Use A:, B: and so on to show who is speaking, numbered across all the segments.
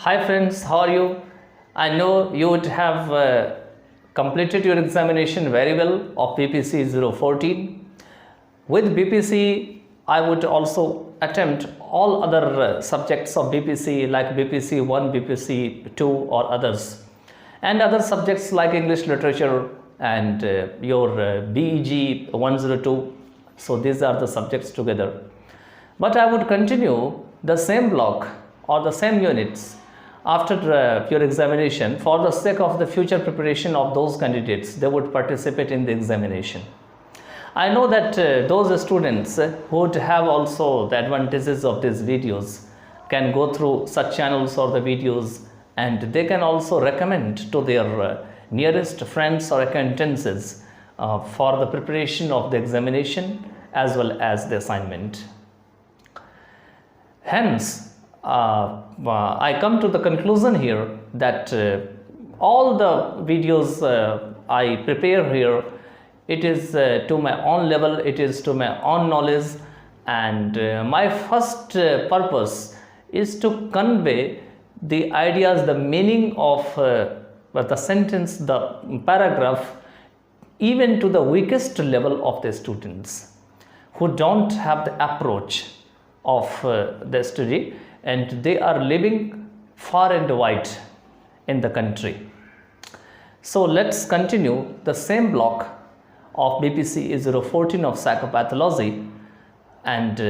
A: Hi friends, how are you? I know you would have completed your examination very well of BPC 014. With BPC, I would also attempt all other subjects of BPC like BPC 1, BPC 2 or others. And other subjects like English literature and your BEG 102. So these are the subjects together. But I would continue the same block or the same units after your examination for the sake of the future preparation of those candidates they would participate in the examination. I know that those students who would have also the advantages of these videos can go through such channels or the videos, and they can also recommend to their nearest friends or acquaintances for the preparation of the examination as well as the assignment. Hence, I come to the conclusion here that all the videos I prepare here, it is to my own level, it is to my own knowledge, and my first purpose is to convey the ideas, the meaning of the sentence, the paragraph, even to the weakest level of the students who don't have the approach of the study and they are living far and wide in the country. So let's continue the same block of BPC 014 of psychopathology, and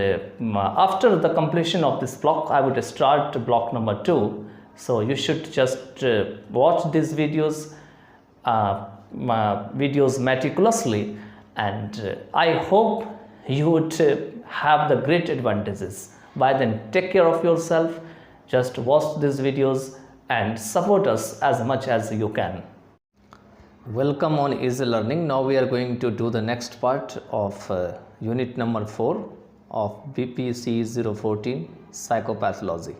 A: after the completion of this block I would start block number 2. So you should just watch these videos meticulously, and I hope you would have the great advantages. By then, take care of yourself, just watch these videos and support us as much as you can. Welcome on Easy Learning. Now we are going to do the next part of unit number 4 of BPC 014 psychopathology.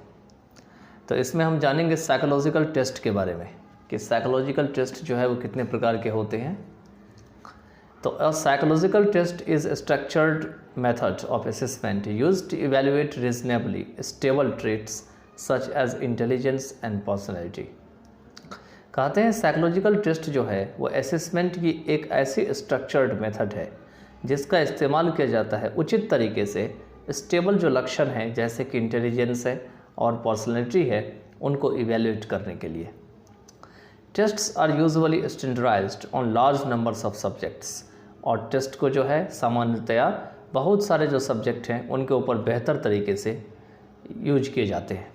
A: तो इसमें हम जानेंगे psychological test के बारे में कि psychological test जो है वो कितने प्रकार के होते हैं. तो a psychological test is a structured method of assessment used to evaluate reasonably stable traits such as intelligence and personality. कहते हैं साइकोलॉजिकल टेस्ट जो है वो असेसमेंट की एक ऐसी स्ट्रक्चर्ड मेथड है जिसका इस्तेमाल किया जाता है उचित तरीके से स्टेबल जो लक्षण हैं जैसे कि इंटेलिजेंस है और पर्सनैलिटी है उनको इवेल्युएट करने के लिए. Tests are usually standardized on large numbers of subjects, और टेस्ट को जो है सामान्यतया बहुत सारे जो सब्जेक्ट हैं उनके ऊपर बेहतर तरीके से यूज किए जाते हैं.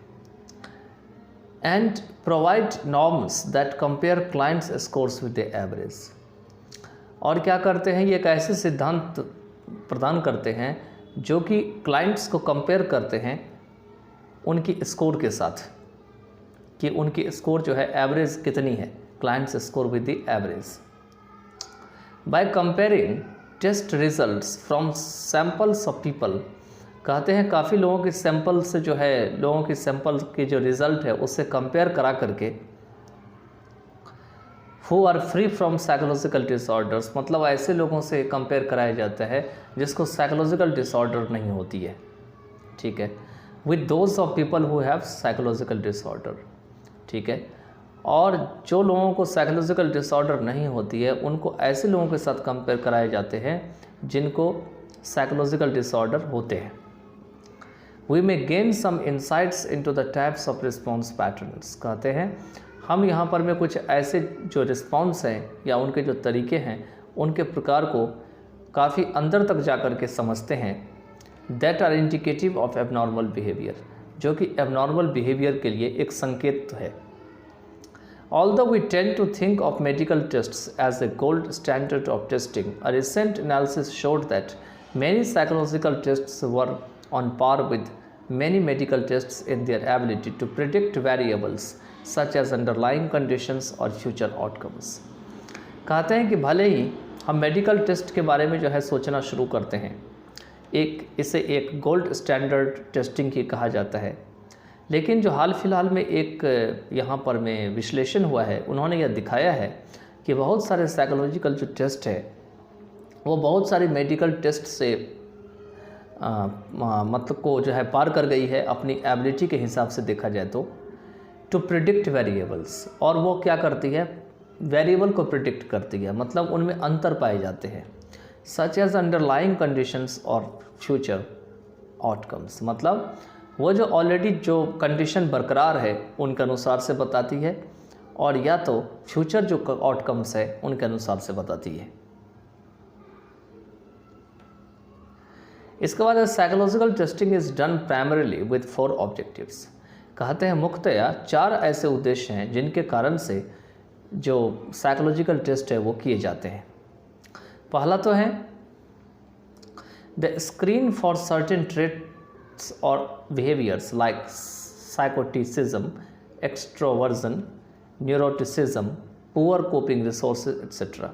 A: And provide norms that compare clients scores with the average. और क्या करते हैं, ये एक ऐसे सिद्धांत प्रदान करते हैं जो कि क्लाइंट्स को कंपेयर करते हैं उनकी स्कोर के साथ कि उनकी स्कोर जो है एवरेज कितनी है, clients score with the average. By comparing test results from samples of people. कहते हैं काफ़ी लोगों की सैंपल से जो है लोगों की सैंपल की जो रिज़ल्ट है उससे कंपेयर करा करके who are free from psychological disorders, मतलब ऐसे लोगों से कंपेयर कराया जाता है जिसको साइकोलॉजिकल डिसऑर्डर नहीं होती है, ठीक है, with those of people who have psychological disorder, ठीक है. और जो लोगों को साइकोलॉजिकल डिसऑर्डर नहीं होती है उनको ऐसे लोगों के साथ कंपेयर कराए जाते हैं जिनको साइकोलॉजिकल डिसऑर्डर होते हैं. We may gain some insights into the types of response patterns. कहते हैं हम यहाँ पर में कुछ ऐसे जो रिस्पॉन्स हैं या उनके जो तरीके हैं उनके प्रकार को काफ़ी अंदर तक जा कर के समझते हैं. That are indicative of abnormal behaviour, जो कि एबनॉर्मल बिहेवियर के लिए एक संकेत है. Although we tend to think of medical tests as a gold standard of testing, a recent analysis showed that many psychological tests were on par with many medical tests in their ability to predict variables such as underlying conditions or future outcomes. कहते हैं कि भले ही हम medical test के बारे में जो है सोचना शुरू करते हैं, इसे एक गोल्ड स्टैंडर्ड टेस्टिंग ही कहा जाता है, लेकिन जो हाल फिलहाल में एक यहाँ पर में विश्लेषण हुआ है उन्होंने यह दिखाया है कि बहुत सारे साइकोलॉजिकल जो टेस्ट है वो बहुत सारी मेडिकल टेस्ट से मतलब को जो है पार कर गई है अपनी एबिलिटी के हिसाब से देखा जाए तो. टू प्रिडिक्ट वेरिएबल्स, और वो क्या करती है, वेरिएबल को प्रिडिक्ट करती है, मतलब उनमें अंतर पाए जाते हैं। सच एज अंडरलाइंग कंडीशंस और फ्यूचर आउटकम्स, मतलब वो जो ऑलरेडी जो कंडीशन बरकरार है उनके अनुसार से बताती है, और या तो फ्यूचर जो आउटकम्स है उनके अनुसार से बताती है। इसके बाद psychological testing is done primarily with 4 objectives. कहते हैं मुख्यतया 4 ऐसे उद्देश्य हैं जिनके कारण से जो साइकोलॉजिकल टेस्ट है वो किए जाते हैं। पहला तो है the screen for certain traits और behaviours like psychoticism, extroversion, neuroticism, poor coping resources etcetera.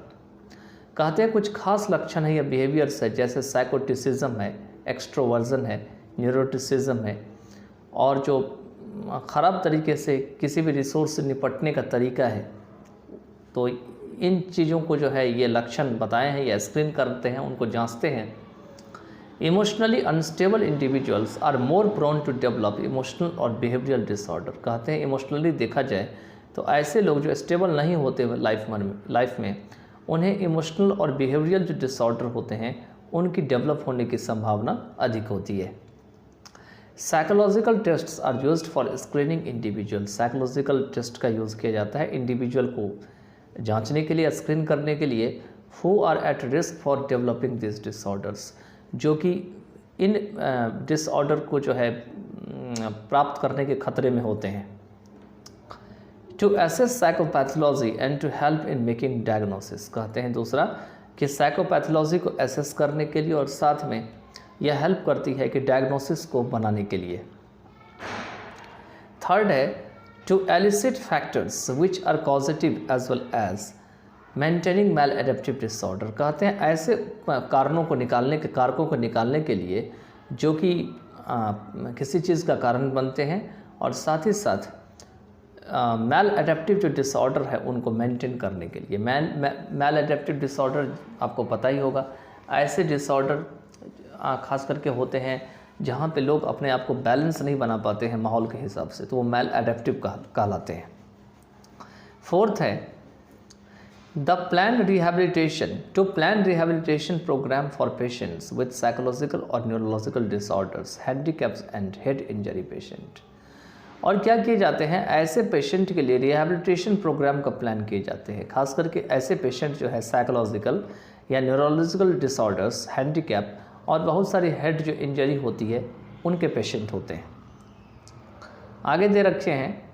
A: कहते हैं कुछ खास लक्षण है या बिहेवियर्स है, जैसे साइकोटिसिज्म है, एक्सट्रोवर्जन है, न्यूरोटिसिज्म है, और जो ख़राब तरीके से किसी भी रिसोर्स से निपटने का तरीका है। तो इन चीज़ों को जो है ये लक्षण बताए हैं या स्क्रीन करते हैं, उनको जांचते हैं। Emotionally unstable individuals are more prone to develop emotional और बिहेवियरल डिसऑर्डर। कहते हैं इमोशनली देखा जाए तो ऐसे लोग जो स्टेबल नहीं होते लाइफ में उन्हें इमोशनल और बिहेवियरल जो डिसऑर्डर होते हैं उनकी डेवलप होने की संभावना अधिक होती है। Psychological tests are used for screening individual. Psychological test का यूज़ किया जाता है इंडिविजुअल को जांचने के लिए, स्क्रीन करने के लिए, who are at risk for developing this disorders, जो कि इन डिसऑर्डर को जो है प्राप्त करने के खतरे में होते हैं। To assess psychopathology and to help in making diagnosis. कहते हैं दूसरा कि साइकोपैथोलॉजी को एसेस करने के लिए और साथ में यह हेल्प करती है कि डायग्नोसिस को बनाने के लिए। थर्ड है to elicit factors which are causative as well as maintaining maladaptive disorder. कहते हैं ऐसे कारकों को निकालने के लिए जो कि किसी चीज़ का कारण बनते हैं, और साथ ही साथ मैल एडेप्टिव जो डिसऑर्डर है उनको मेंटेन करने के लिए। मैल एडेप्टिव डिसऑर्डर आपको पता ही होगा, ऐसे डिसऑर्डर खास करके होते हैं जहाँ पे लोग अपने आप को बैलेंस नहीं बना पाते हैं माहौल के हिसाब से, तो वो मैल एडेप्टिव कहलाते हैं। फोर्थ है the plan rehabilitation, to plan rehabilitation programme for patients with psychological और neurological disorders, handicaps and head injury patient. और क्या किए जाते हैं, ऐसे पेशेंट के लिए रिहेबिलिटेशन प्रोग्राम का प्लान किए जाते हैं। खास करके ऐसे पेशेंट जो है साइकोलॉजिकल या न्यूरोलॉजिकल डिसऑर्डर्स, हैंडीकैप और बहुत सारी हेड जो इंजरी होती है उनके पेशेंट होते हैं। आगे दे रखे हैं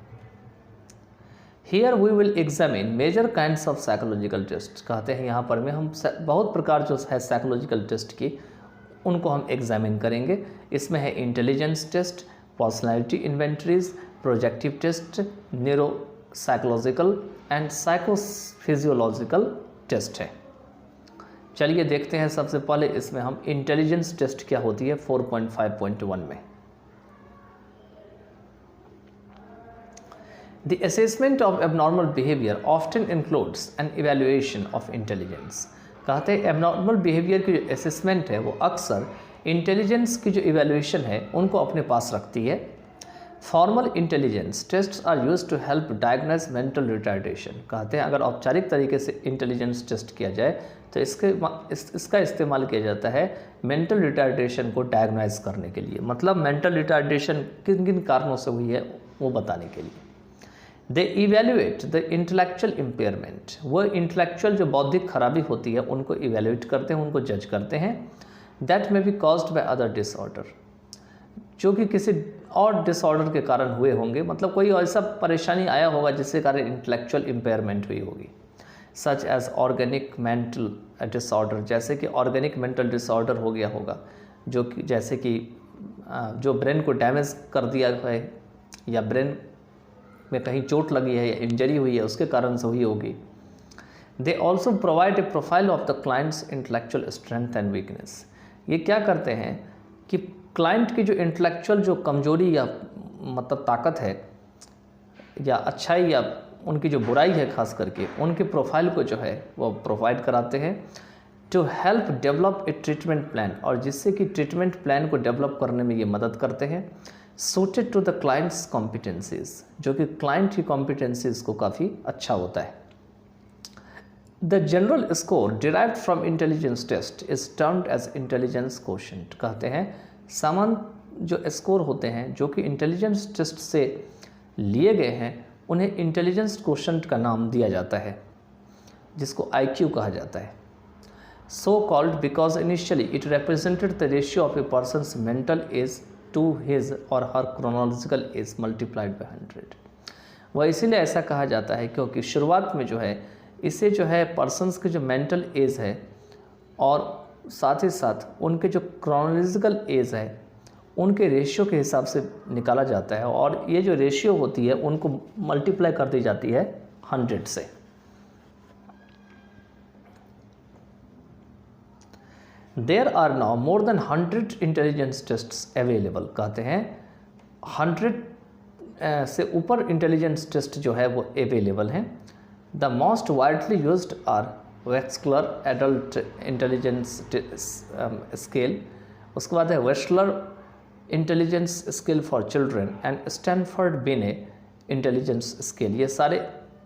A: here we will examine major kinds of psychological test. कहते हैं यहाँ पर में हम बहुत प्रकार जो है साइकोलॉजिकल टेस्ट की उनको हम एग्जामिन करेंगे। इसमें है intelligence test, personality inventories, projective test, neuropsychological and psychophysiological test है। चलिए देखते हैं। सबसे पहले इसमें हम इंटेलिजेंस टेस्ट क्या होती है 4.5.1 में। The assessment of abnormal behavior often includes an evaluation of intelligence। कहते हैं एबनॉर्मल बिहेवियर की जो असेसमेंट है वो अक्सर इंटेलिजेंस की जो इवेल्युएशन है उनको अपने पास रखती है। Formal intelligence tests are used to help diagnose mental retardation. कहते हैं अगर औपचारिक तरीके से इंटेलिजेंस टेस्ट किया जाए तो इसका इस्तेमाल किया जाता है मेंटल रिटार्डेशन को डायग्नोज करने के लिए। मतलब मेंटल रिटार्डेशन किन किन कारणों से हुई है वो बताने के लिए। दे इवेल्युएट द इंटेलेक्चुअल इम्पेयरमेंट। वो इंटेलेक्चुअल जो बौद्धिक खराबी होती है उनको इवेल्युएट करते हैं, उनको जज करते हैं। दैट में B caused by other disorder, जो कि किसी और डिसऑर्डर के कारण हुए होंगे। मतलब कोई ऐसा परेशानी आया होगा जिसके कारण इंटेलेक्चुअल इम्पेयरमेंट हुई होगी। Such as organic mental disorder, जैसे कि ऑर्गेनिक मेंटल डिसऑर्डर हो गया होगा, जो कि जैसे कि जो ब्रेन को डैमेज कर दिया है या ब्रेन में कहीं चोट लगी है या इंजरी हुई है उसके कारण से हुई होगी। They also provide a profile of the clients intellectual strength and weakness. ये क्या करते हैं कि क्लाइंट की जो इंटेलेक्चुअल जो कमजोरी या मतलब ताकत है या अच्छाई या उनकी जो बुराई है, खास करके उनके प्रोफाइल को जो है वो प्रोवाइड कराते हैं to help develop a treatment plan, और जिससे कि ट्रीटमेंट प्लान को डेवलप करने में ये मदद करते हैं। Suited to the client's competencies, जो कि क्लाइंट की कॉम्पिटेंसीज को काफ़ी अच्छा होता है। The general score derived from intelligence test is termed as intelligence quotient. कहते हैं सामान्य जो स्कोर होते हैं जो कि इंटेलिजेंस टेस्ट से लिए गए हैं उन्हें इंटेलिजेंस कोशेंट का नाम दिया जाता है, जिसको IQ कहा जाता है। So called because initially it represented the ratio of a person's mental age to his or her chronological age multiplied by 100। वह इसीलिए ऐसा कहा जाता है क्योंकि शुरुआत में जो है इसे जो है पर्सनस की जो मेंटल एज है और साथ ही साथ उनके जो क्रोनोलॉजिकल एज है उनके रेशियो के हिसाब से निकाला जाता है, और ये जो रेशियो होती है उनको मल्टीप्लाई कर दी जाती है 100 से। There are now more than 100 intelligence tests available. कहते हैं 100 से ऊपर इंटेलिजेंस टेस्ट जो है वो अवेलेबल हैं। The most widely used are Wechsler adult intelligence scale, उसके बाद है Wechsler intelligence scale for children and Stanford Binet intelligence scale. ये सारे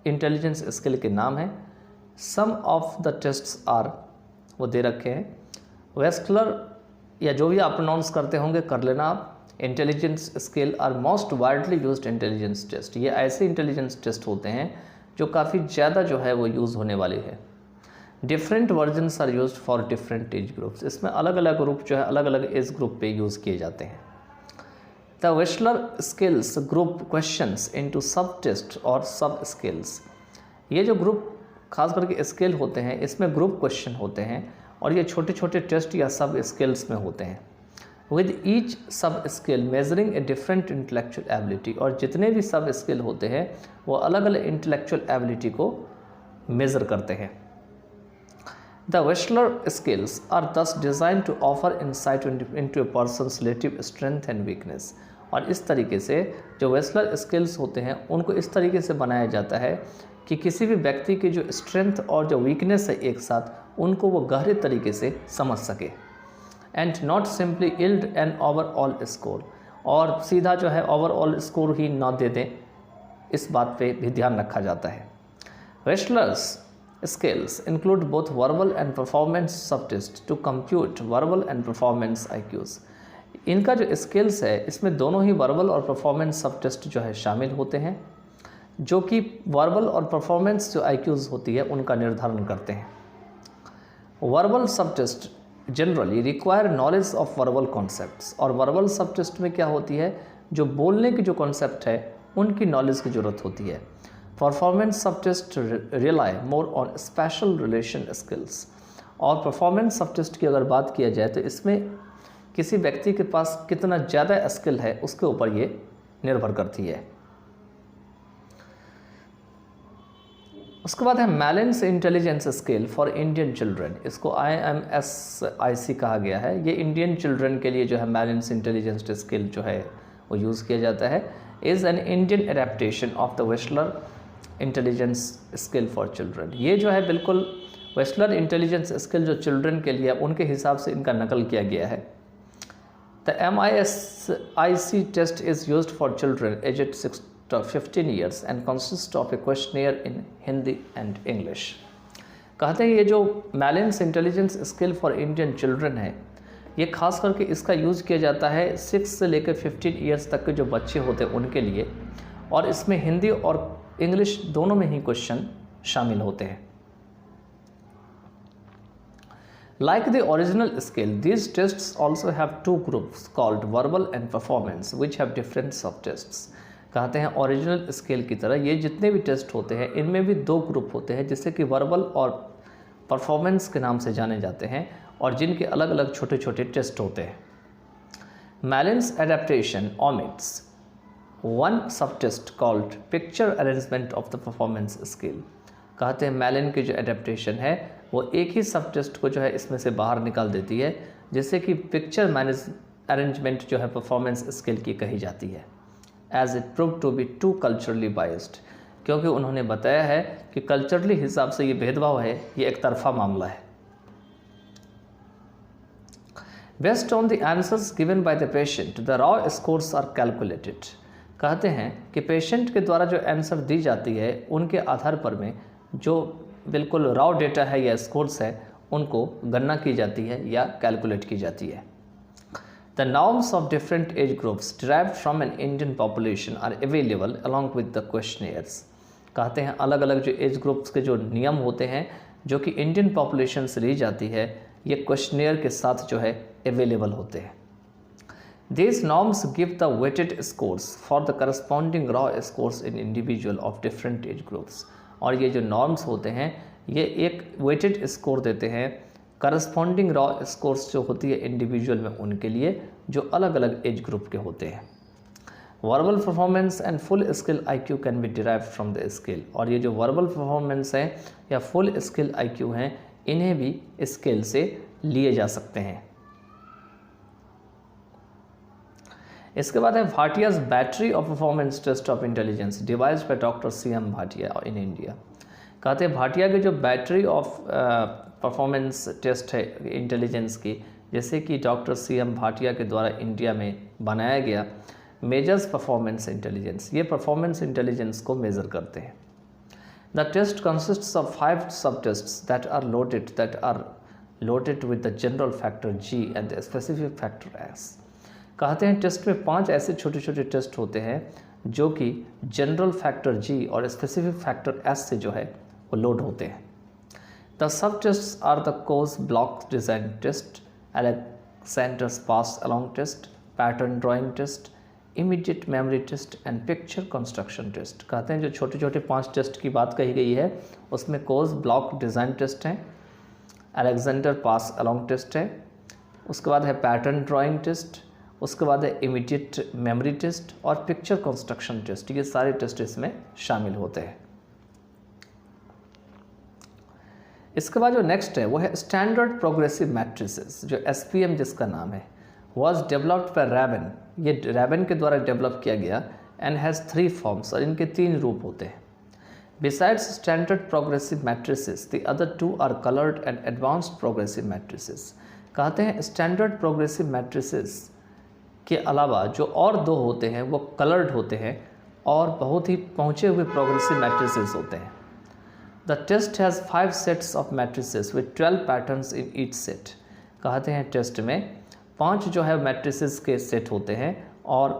A: इंटेलिजेंस स्केल के नाम हैं। Some of the tests are वो दे रखे हैं। वेस्लर या जो भी आप प्रोनाउंस करते होंगे कर लेना आप। Intelligence scale are most widely used intelligence test. ये ऐसे इंटेलिजेंस टेस्ट होते हैं जो काफ़ी ज़्यादा जो है वो यूज़ होने वाले हैं। Different versions are used for different age groups. इसमें अलग अलग ग्रुप जो है अलग अलग एज ग्रुप पे यूज़ किए जाते हैं। The Wechsler scales group questions into subtest और सब स्केल्स। ये जो ग्रुप खास करके स्केल होते हैं इसमें ग्रुप क्वेश्चन होते हैं और ये छोटे छोटे टेस्ट या सब स्केल्स में होते हैं। विद ईच सब scale measuring a different intellectual ability. और जितने भी सब स्केल होते हैं वो अलग अलग इंटेलेक्चुअल एबिलिटी को मेज़र करते हैं। The Wechsler scales are thus design to offer insight into a person's relative strength and weakness. और इस तरीके से जो वेस्लर स्केल्स होते हैं उनको इस तरीके से बनाया जाता है कि किसी भी व्यक्ति की जो स्ट्रेंथ और जो वीकनेस है एक साथ उनको वो गहरे तरीके से समझ सके। And not simply yield an overall score. और सीधा जो है ओवरऑल स्कोर ही ना दे दें, इस बात पे भी ध्यान रखा जाता है। Wechsler's scales include both verbal and performance subtest to compute verbal and performance IQs। इनका जो स्केल्स है इसमें दोनों ही वर्बल और परफॉर्मेंस सब टेस्ट जो है शामिल होते हैं, जो कि वर्बल और परफॉर्मेंस जो IQs होती है उनका निर्धारण करते हैं। Verbal subtest generally require knowledge of verbal concepts. और वर्बल सब टेस्ट में क्या होती है, जो बोलने की जो कॉन्सेप्ट है उनकी नॉलेज की ज़रूरत होती है। Performance subtest rely more on spatial relation skills. और परफॉर्मेंस सब टेस्ट की अगर बात किया जाए तो इसमें किसी व्यक्ति के पास कितना ज़्यादा स्किल है उसके ऊपर ये निर्भर करती है। उसके बाद है Malin's intelligence scale for Indian children. इसको IMSIC कहा गया है। ये इंडियन चिल्ड्रन के लिए जो है मैलेंस इंटेलिजेंस स्केल जो है वो यूज़ किया जाता है। Is an Indian adaptation of the Wechsler intelligence scale for children. ये जो है बिल्कुल वेस्लर इंटेलिजेंस स्केल जो चिल्ड्रन के लिए उनके हिसाब से इनका नकल किया गया है। The MISIC test is used for children aged 6 to 15 years and consists of a questionnaire in Hindi and English। कहते हैं ये जो Malin's intelligence skill for Indian children है ये खास करके इसका यूज़ किया जाता है 6 से लेकर 15 ईयर्स तक के जो बच्चे होते हैं उनके लिए, और इसमें हिंदी और इंग्लिश दोनों में ही क्वेश्चन शामिल होते हैं। Like the original scale, these tests also have two groups called verbal and performance, which have different subtests। कहते हैं ओरिजिनल स्केल की तरह ये जितने भी टेस्ट होते हैं इनमें भी दो ग्रुप होते हैं, जिससे कि वर्बल और परफॉर्मेंस के नाम से जाने जाते हैं और जिनके अलग अलग छोटे छोटे टेस्ट होते हैं। Malin's adaptation omits one subtest called picture arrangement of the performance scale. कहते हैं मैलेन की जो एडेप्टेशन है वो एक ही सब टेस्ट को जो है इसमें से बाहर निकाल देती है, जिससे कि पिक्चर अरेंजमेंट जो है परफॉर्मेंस स्केल की कही जाती है। As it prove to be too culturally biased, क्योंकि उन्होंने बताया है कि कल्चरली हिसाब से ये भेदभाव है, ये एक तरफा मामला है। Based on the answers given by the patient the raw scores are calculated. कहते हैं कि पेशेंट के द्वारा जो आंसर दी जाती है उनके आधार पर में जो बिल्कुल रॉ डेटा है या स्कोर्स है उनको गणना की जाती है या कैलकुलेट की जाती है। The norms of different age groups derived from an Indian population are available along with the questionnaires. कहते हैं अलग अलग जो एज ग्रुप्स के जो नियम होते हैं जो कि इंडियन पॉपुलेशन से ली जाती है ये क्वेश्चनियर के साथ जो है अवेलेबल होते हैं। These norms give the weighted scores for the corresponding raw scores in individual of different age groups। और ये जो norms होते हैं ये एक weighted score देते हैं corresponding raw scores जो होती है individual में उनके लिए जो अलग अलग age group के होते हैं। Verbal performance and full skill IQ can be derived from the scale। और ये जो verbal performance है या full skill IQ हैं इन्हें भी scale से लिए जा सकते हैं। इसके बाद है Bhatia's battery of performance test of intelligence devised by doctor CM Bhatia in India. कहते हैं भाटिया की जो बैटरी ऑफ परफॉर्मेंस टेस्ट है इंटेलिजेंस की जैसे कि डॉक्टर CM भाटिया के द्वारा इंडिया में बनाया गया मेजर्स परफॉर्मेंस इंटेलिजेंस। ये परफॉर्मेंस इंटेलिजेंस को मेज़र करते हैं। The test consists of 5 subtests that are loaded with the general factor G and the specific factor S। कहते हैं टेस्ट में 5 ऐसे छोटे छोटे टेस्ट होते हैं जो कि जनरल फैक्टर G और स्पेसिफिक फैक्टर S से जो है वो लोड होते हैं। The subtest are the Kohs block design test, Alexander's pass along test, pattern drawing test, immediate memory test and picture construction test. कहते हैं जो छोटे छोटे 5 टेस्ट की बात कही गई है उसमें कोर्स ब्लॉक डिज़ाइन टेस्ट है, अलेक्जेंडर पास अलोंग टेस्ट है, उसके बाद है पैटर्न ड्राइंग टेस्ट, उसके बाद है इमीडिएट मेमोरी टेस्ट और पिक्चर कंस्ट्रक्शन टेस्ट। ये सारे टेस्ट इसमें शामिल होते हैं। इसके बाद जो नेक्स्ट है वो है स्टैंडर्ड प्रोग्रेसिव मैट्रिसेस जो SPM जिसका नाम है वाज डेवलप्ड बाय रैबन। ये रैबन के द्वारा डेवलप किया गया एंड हैज़ 3 फॉर्म्स और इनके 3 रूप होते हैं। Besides standard progressive matrices the other 2 are coloured and advanced progressive matrices. कहते हैं स्टैंडर्ड प्रोग्रेसिव मैट्रिसेस के अलावा जो और 2 होते हैं वो कलर्ड होते हैं और बहुत ही पहुँचे हुए प्रोग्रेसिव मैट्रिसेस होते हैं। The test has 5 sets of matrices with 12 patterns in each set. कहते हैं टेस्ट में 5 जो है मैट्रिसेस के सेट होते हैं और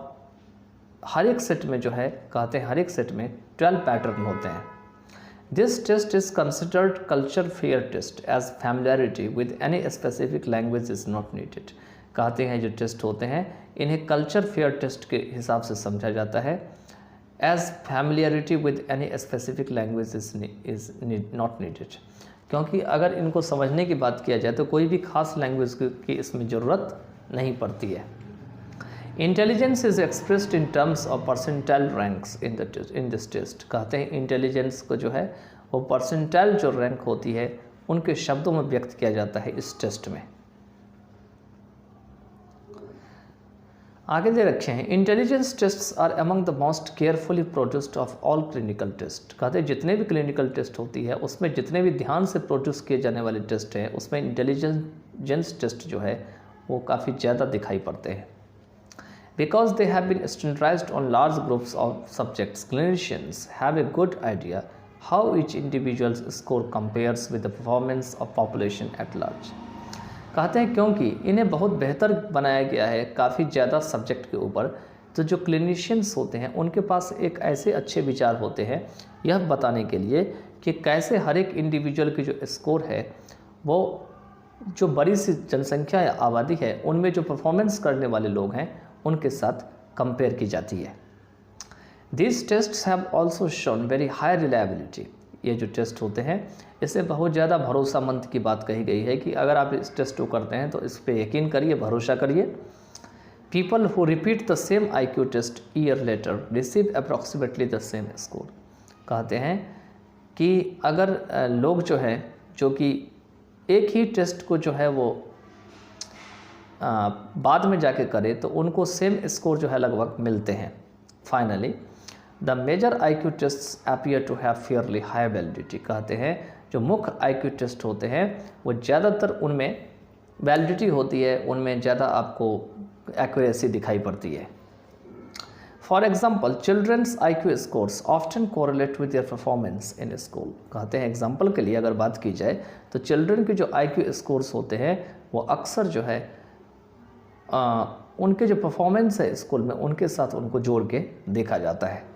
A: हर एक सेट में जो है कहते हैं हर एक सेट में 12 पैटर्न होते हैं। This test is considered culture fair test as familiarity with any specific language is not needed. कहते हैं जो टेस्ट होते हैं इन्हें कल्चर फेयर टेस्ट के हिसाब से समझा जाता है as familiarity with any specific language is not needed. क्योंकि अगर इनको समझने की बात किया जाए तो कोई भी खास लैंग्वेज की इसमें ज़रूरत नहीं पड़ती है। Intelligence is expressed in terms of percentile ranks in this test. कहते हैं इंटेलिजेंस को जो है वो परसेंटाइल जो रैंक होती है उनके शब्दों में व्यक्त किया जाता है इस टेस्ट में। आगे दे रखे हैं intelligence tests are among the most carefully produced of all clinical test. कहते हैं जितने भी क्लिनिकल टेस्ट होती है उसमें जितने भी ध्यान से प्रोड्यूस किए जाने वाले टेस्ट हैं उसमें इंटेलिजेंस टेस्ट जो है वो काफ़ी ज़्यादा दिखाई पड़ते हैं। Because they have been standardized on large groups of subjects clinicians have a good idea how each individuals score compares with the performance of population at large. कहते हैं क्योंकि इन्हें बहुत बेहतर बनाया गया है काफ़ी ज़्यादा सब्जेक्ट के ऊपर, तो जो क्लिनिशियंस होते हैं उनके पास एक ऐसे अच्छे विचार होते हैं यह बताने के लिए कि कैसे हर एक इंडिविजुअल की जो स्कोर है वो जो बड़ी सी जनसंख्या या आबादी है उनमें जो परफॉर्मेंस करने वाले लोग हैं उनके साथ कंपेयर की जाती है। This tests have also shown very high reliability. ये जो टेस्ट होते हैं इससे बहुत ज़्यादा भरोसामंद की बात कही गई है कि अगर आप इस टेस्ट को करते हैं तो इस पर यकीन करिए, भरोसा करिए। People who repeat the same IQ test year later receive approximately the same score. कहते हैं कि अगर लोग जो है जो कि एक ही टेस्ट को जो है वो बाद में जाके करे तो उनको सेम स्कोर जो है लगभग मिलते हैं। Finally the major IQ test appear to have fairly high validity. कहते हैं जो मुख्य IQ टेस्ट होते हैं वो ज़्यादातर उनमें वैलिडिटी होती है उनमें ज़्यादा आपको एक्यूरेसी दिखाई पड़ती है। For example children's IQ scores often correlate with their performance in school. कहते हैं एग्जाम्पल के लिए अगर बात की जाए तो चिल्ड्रन के जो IQ स्कोर्स होते हैं वो अक्सर जो है उनके जो परफॉर्मेंस है स्कूल में उनके साथ उनको जोड़ के देखा जाता है।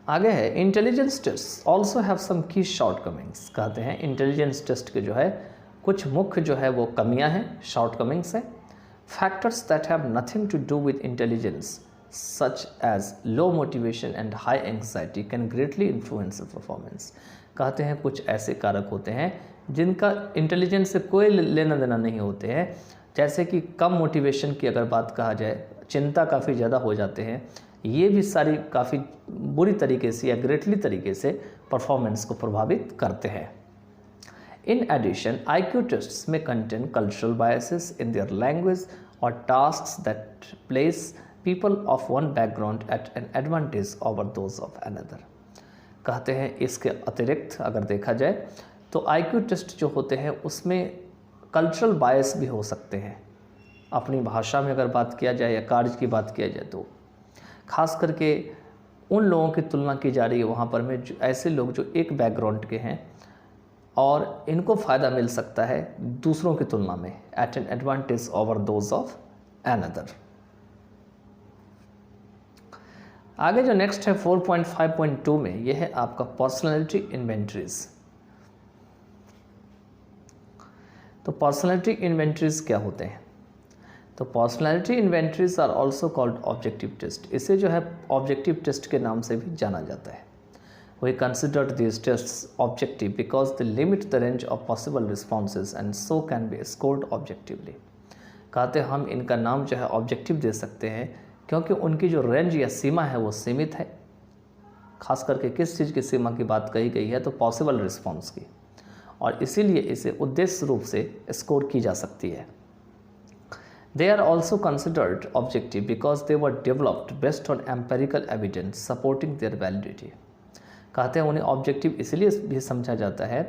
A: आगे है intelligence test also have some key shortcomings. कहते हैं इंटेलिजेंस टेस्ट के जो है कुछ मुख्य जो है वो कमियां हैं, शॉर्टकमिंग्स हैं। Factors that have nothing to do with intelligence such as low motivation and high anxiety can greatly influence performance. कहते हैं कुछ ऐसे कारक होते हैं जिनका इंटेलिजेंस से कोई लेना देना नहीं होते हैं, जैसे कि कम मोटिवेशन की अगर बात कहा जाए, चिंता काफ़ी ज़्यादा हो जाते हैं, ये भी सारी काफ़ी बुरी तरीके से या ग्रेटली तरीके से परफॉर्मेंस को प्रभावित करते हैं। इन एडिशन IQ टेस्ट्स में contain cultural biases in their language और tasks that place people of one background at an advantage over those of another. कहते हैं इसके अतिरिक्त अगर देखा जाए तो IQ टेस्ट जो होते हैं उसमें कल्चरल बायस भी हो सकते हैं। अपनी भाषा में अगर बात किया जाए या कार्य की बात किया जाए तो खास करके उन लोगों की तुलना की जा रही है वहाँ पर में ऐसे लोग जो एक बैकग्राउंड के हैं और इनको फ़ायदा मिल सकता है दूसरों की तुलना में at an advantage over those of another. आगे जो नेक्स्ट है 4.5.2 में यह है आपका पर्सनालिटी इन्वेंटरीज। तो पर्सनालिटी इन्वेंटरीज क्या होते हैं? तो personality inventories are also called objective test. इसे जो है ऑब्जेक्टिव टेस्ट के नाम से भी जाना जाता है। We considered these tests objective because they limit the range of possible responses and so can be scored objectively। कहते हम इनका नाम जो है ऑब्जेक्टिव दे सकते हैं क्योंकि उनकी जो रेंज या सीमा है वो सीमित है। खास करके किस चीज़ की सीमा की बात कही गई है तो पॉसिबल रिस्पॉन्स की, और इसीलिए इसे उद्देश्य रूप से स्कोर की जा सकती है। They are also considered objective because they were developed based on empirical evidence supporting their validity। कहते हैं उन्हें ऑब्जेक्टिव इसलिए भी समझा जाता है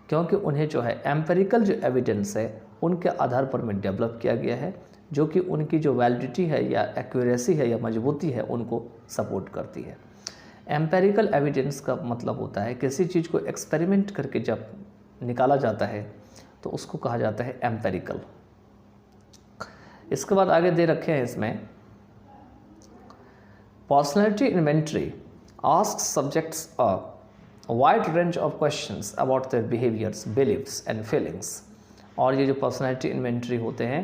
A: क्योंकि उन्हें जो है एम्पेरिकल जो एविडेंस है उनके आधार पर में डेवलप किया गया है, जो कि उनकी जो वैलिडिटी है या एक्यूरेसी है या मजबूती है उनको सपोर्ट करती है। एम्पेरिकल एविडेंस का मतलब होता है किसी चीज़ को एक्सपेरिमेंट करके जब निकाला जाता है तो उसको कहा जाता है एम्पेरिकल। इसके बाद आगे दे रखे हैं इसमें personality inventory asks subjects a wide range of questions about their behaviors, beliefs and feelings। और ये जो पर्सनालिटी इन्वेंटरी होते हैं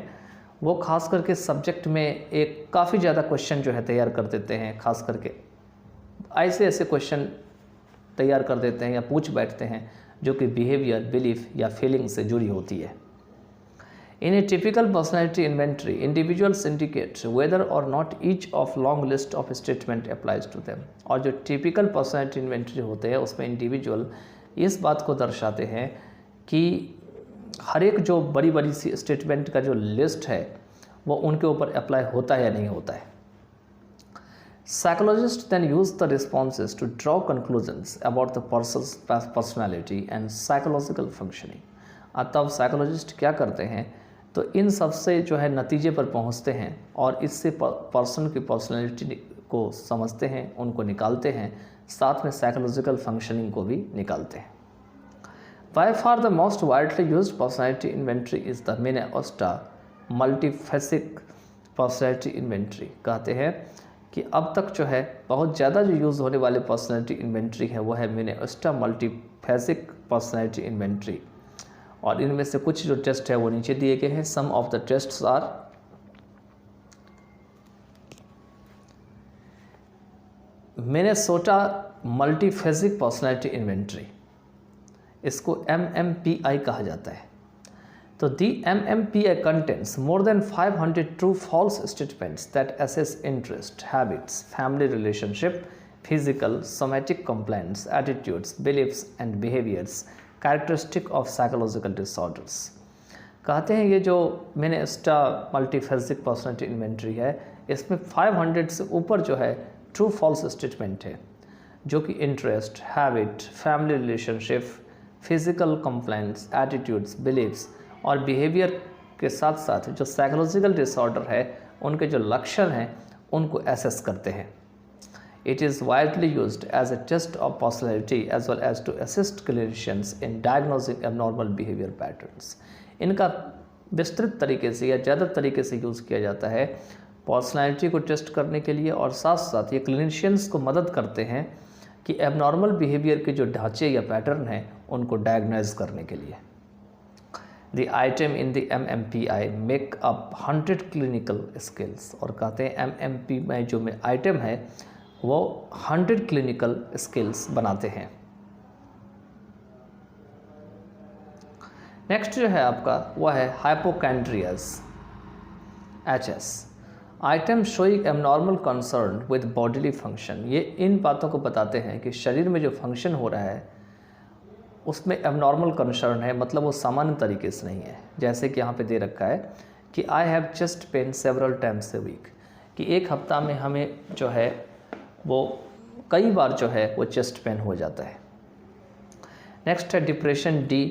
A: वो खास करके सब्जेक्ट में एक काफ़ी ज़्यादा क्वेश्चन जो है तैयार कर देते हैं। खास करके ऐसे क्वेश्चन तैयार कर देते हैं या पूछ बैठते हैं जो कि बिहेवियर, बिलीफ या फीलिंग से जुड़ी होती है। In a typical personality inventory, individuals indicate whether or not each of long list of statement applies to them। और जो typical personality inventory होते हैं उसमें इंडिविजुअल इस बात को दर्शाते हैं कि हर एक जो बड़ी बड़ी सी स्टेटमेंट का जो लिस्ट है वो उनके ऊपर अप्लाई होता है या नहीं होता है। Psychologists then use the responses to draw conclusions about the person's personality and psychological functioning। तब साइकोलॉजिस्ट क्या करते हैं तो इन सब से जो है नतीजे पर पहुंचते हैं और इससे पर्सन की पर्सनैलिटी को समझते हैं, उनको निकालते हैं, साथ में साइकोलॉजिकल फंक्शनिंग को भी निकालते हैं। By far the most widely used personality inventory is the Minnesota multiphasic personality inventory. कहते हैं कि अब तक जो है बहुत ज़्यादा जो यूज़ होने वाले पर्सनैलिटी इन्वेंटरी है वो है मिनेओस्टा मल्टीफेसिक पर्सनैलिटी इन्वेंटरी। और इनमें से कुछ जो टेस्ट है वो नीचे दिए गए हैं। Some of the tests are Minnesota multiphasic personality inventory, इसको MMPI कहा जाता है। तो the MMPI contents more than 500 true false statements that assess interest, habits, family relationship, physical, somatic complaints, attitudes, beliefs and behaviours characteristic of psychological disorders. कहते हैं ये जो मिनेस्टा मल्टीफेजिक personality inventory है इसमें 500 से ऊपर जो है ट्रू फॉल्स स्टेटमेंट है जो कि interest, habit, family relationship, physical complaints, attitudes, believes और बिहेवियर के साथ साथ जो साइकोलॉजिकल डिसऑर्डर है उनके जो लक्षण हैं उनको एसेस करते हैं। It is widely used as a test of personality as well as to assist clinicians in diagnosing abnormal behavior patterns. इनका विस्तृत तरीके से या ज़्यादा तरीके से यूज़ किया जाता है पर्सनालिटी को टेस्ट करने के लिए, और साथ साथ ये क्लिनिशियंस को मदद करते हैं कि एबनॉर्मल बिहेवियर के जो ढांचे या पैटर्न हैं उनको डायग्नोज करने के लिए। The item in the MMPI make up 100 clinical skills, और कहते हैं MMP में जो में आइटम है वो 100 क्लिनिकल स्किल्स बनाते हैं। नेक्स्ट जो है आपका वह है हाइपोकैंड्रियाज, HS, item showing abnormal concern with bodily function. ये इन बातों को बताते हैं कि शरीर में जो फंक्शन हो रहा है उसमें एबनॉर्मल कंसर्न है, मतलब वो सामान्य तरीके से नहीं है। जैसे कि यहाँ पे दे रखा है कि I have chest pain several times a week, कि एक हफ्ता में हमें जो है वो कई बार जो है वो चेस्ट पेन हो जाता है। नेक्स्ट है depression, D,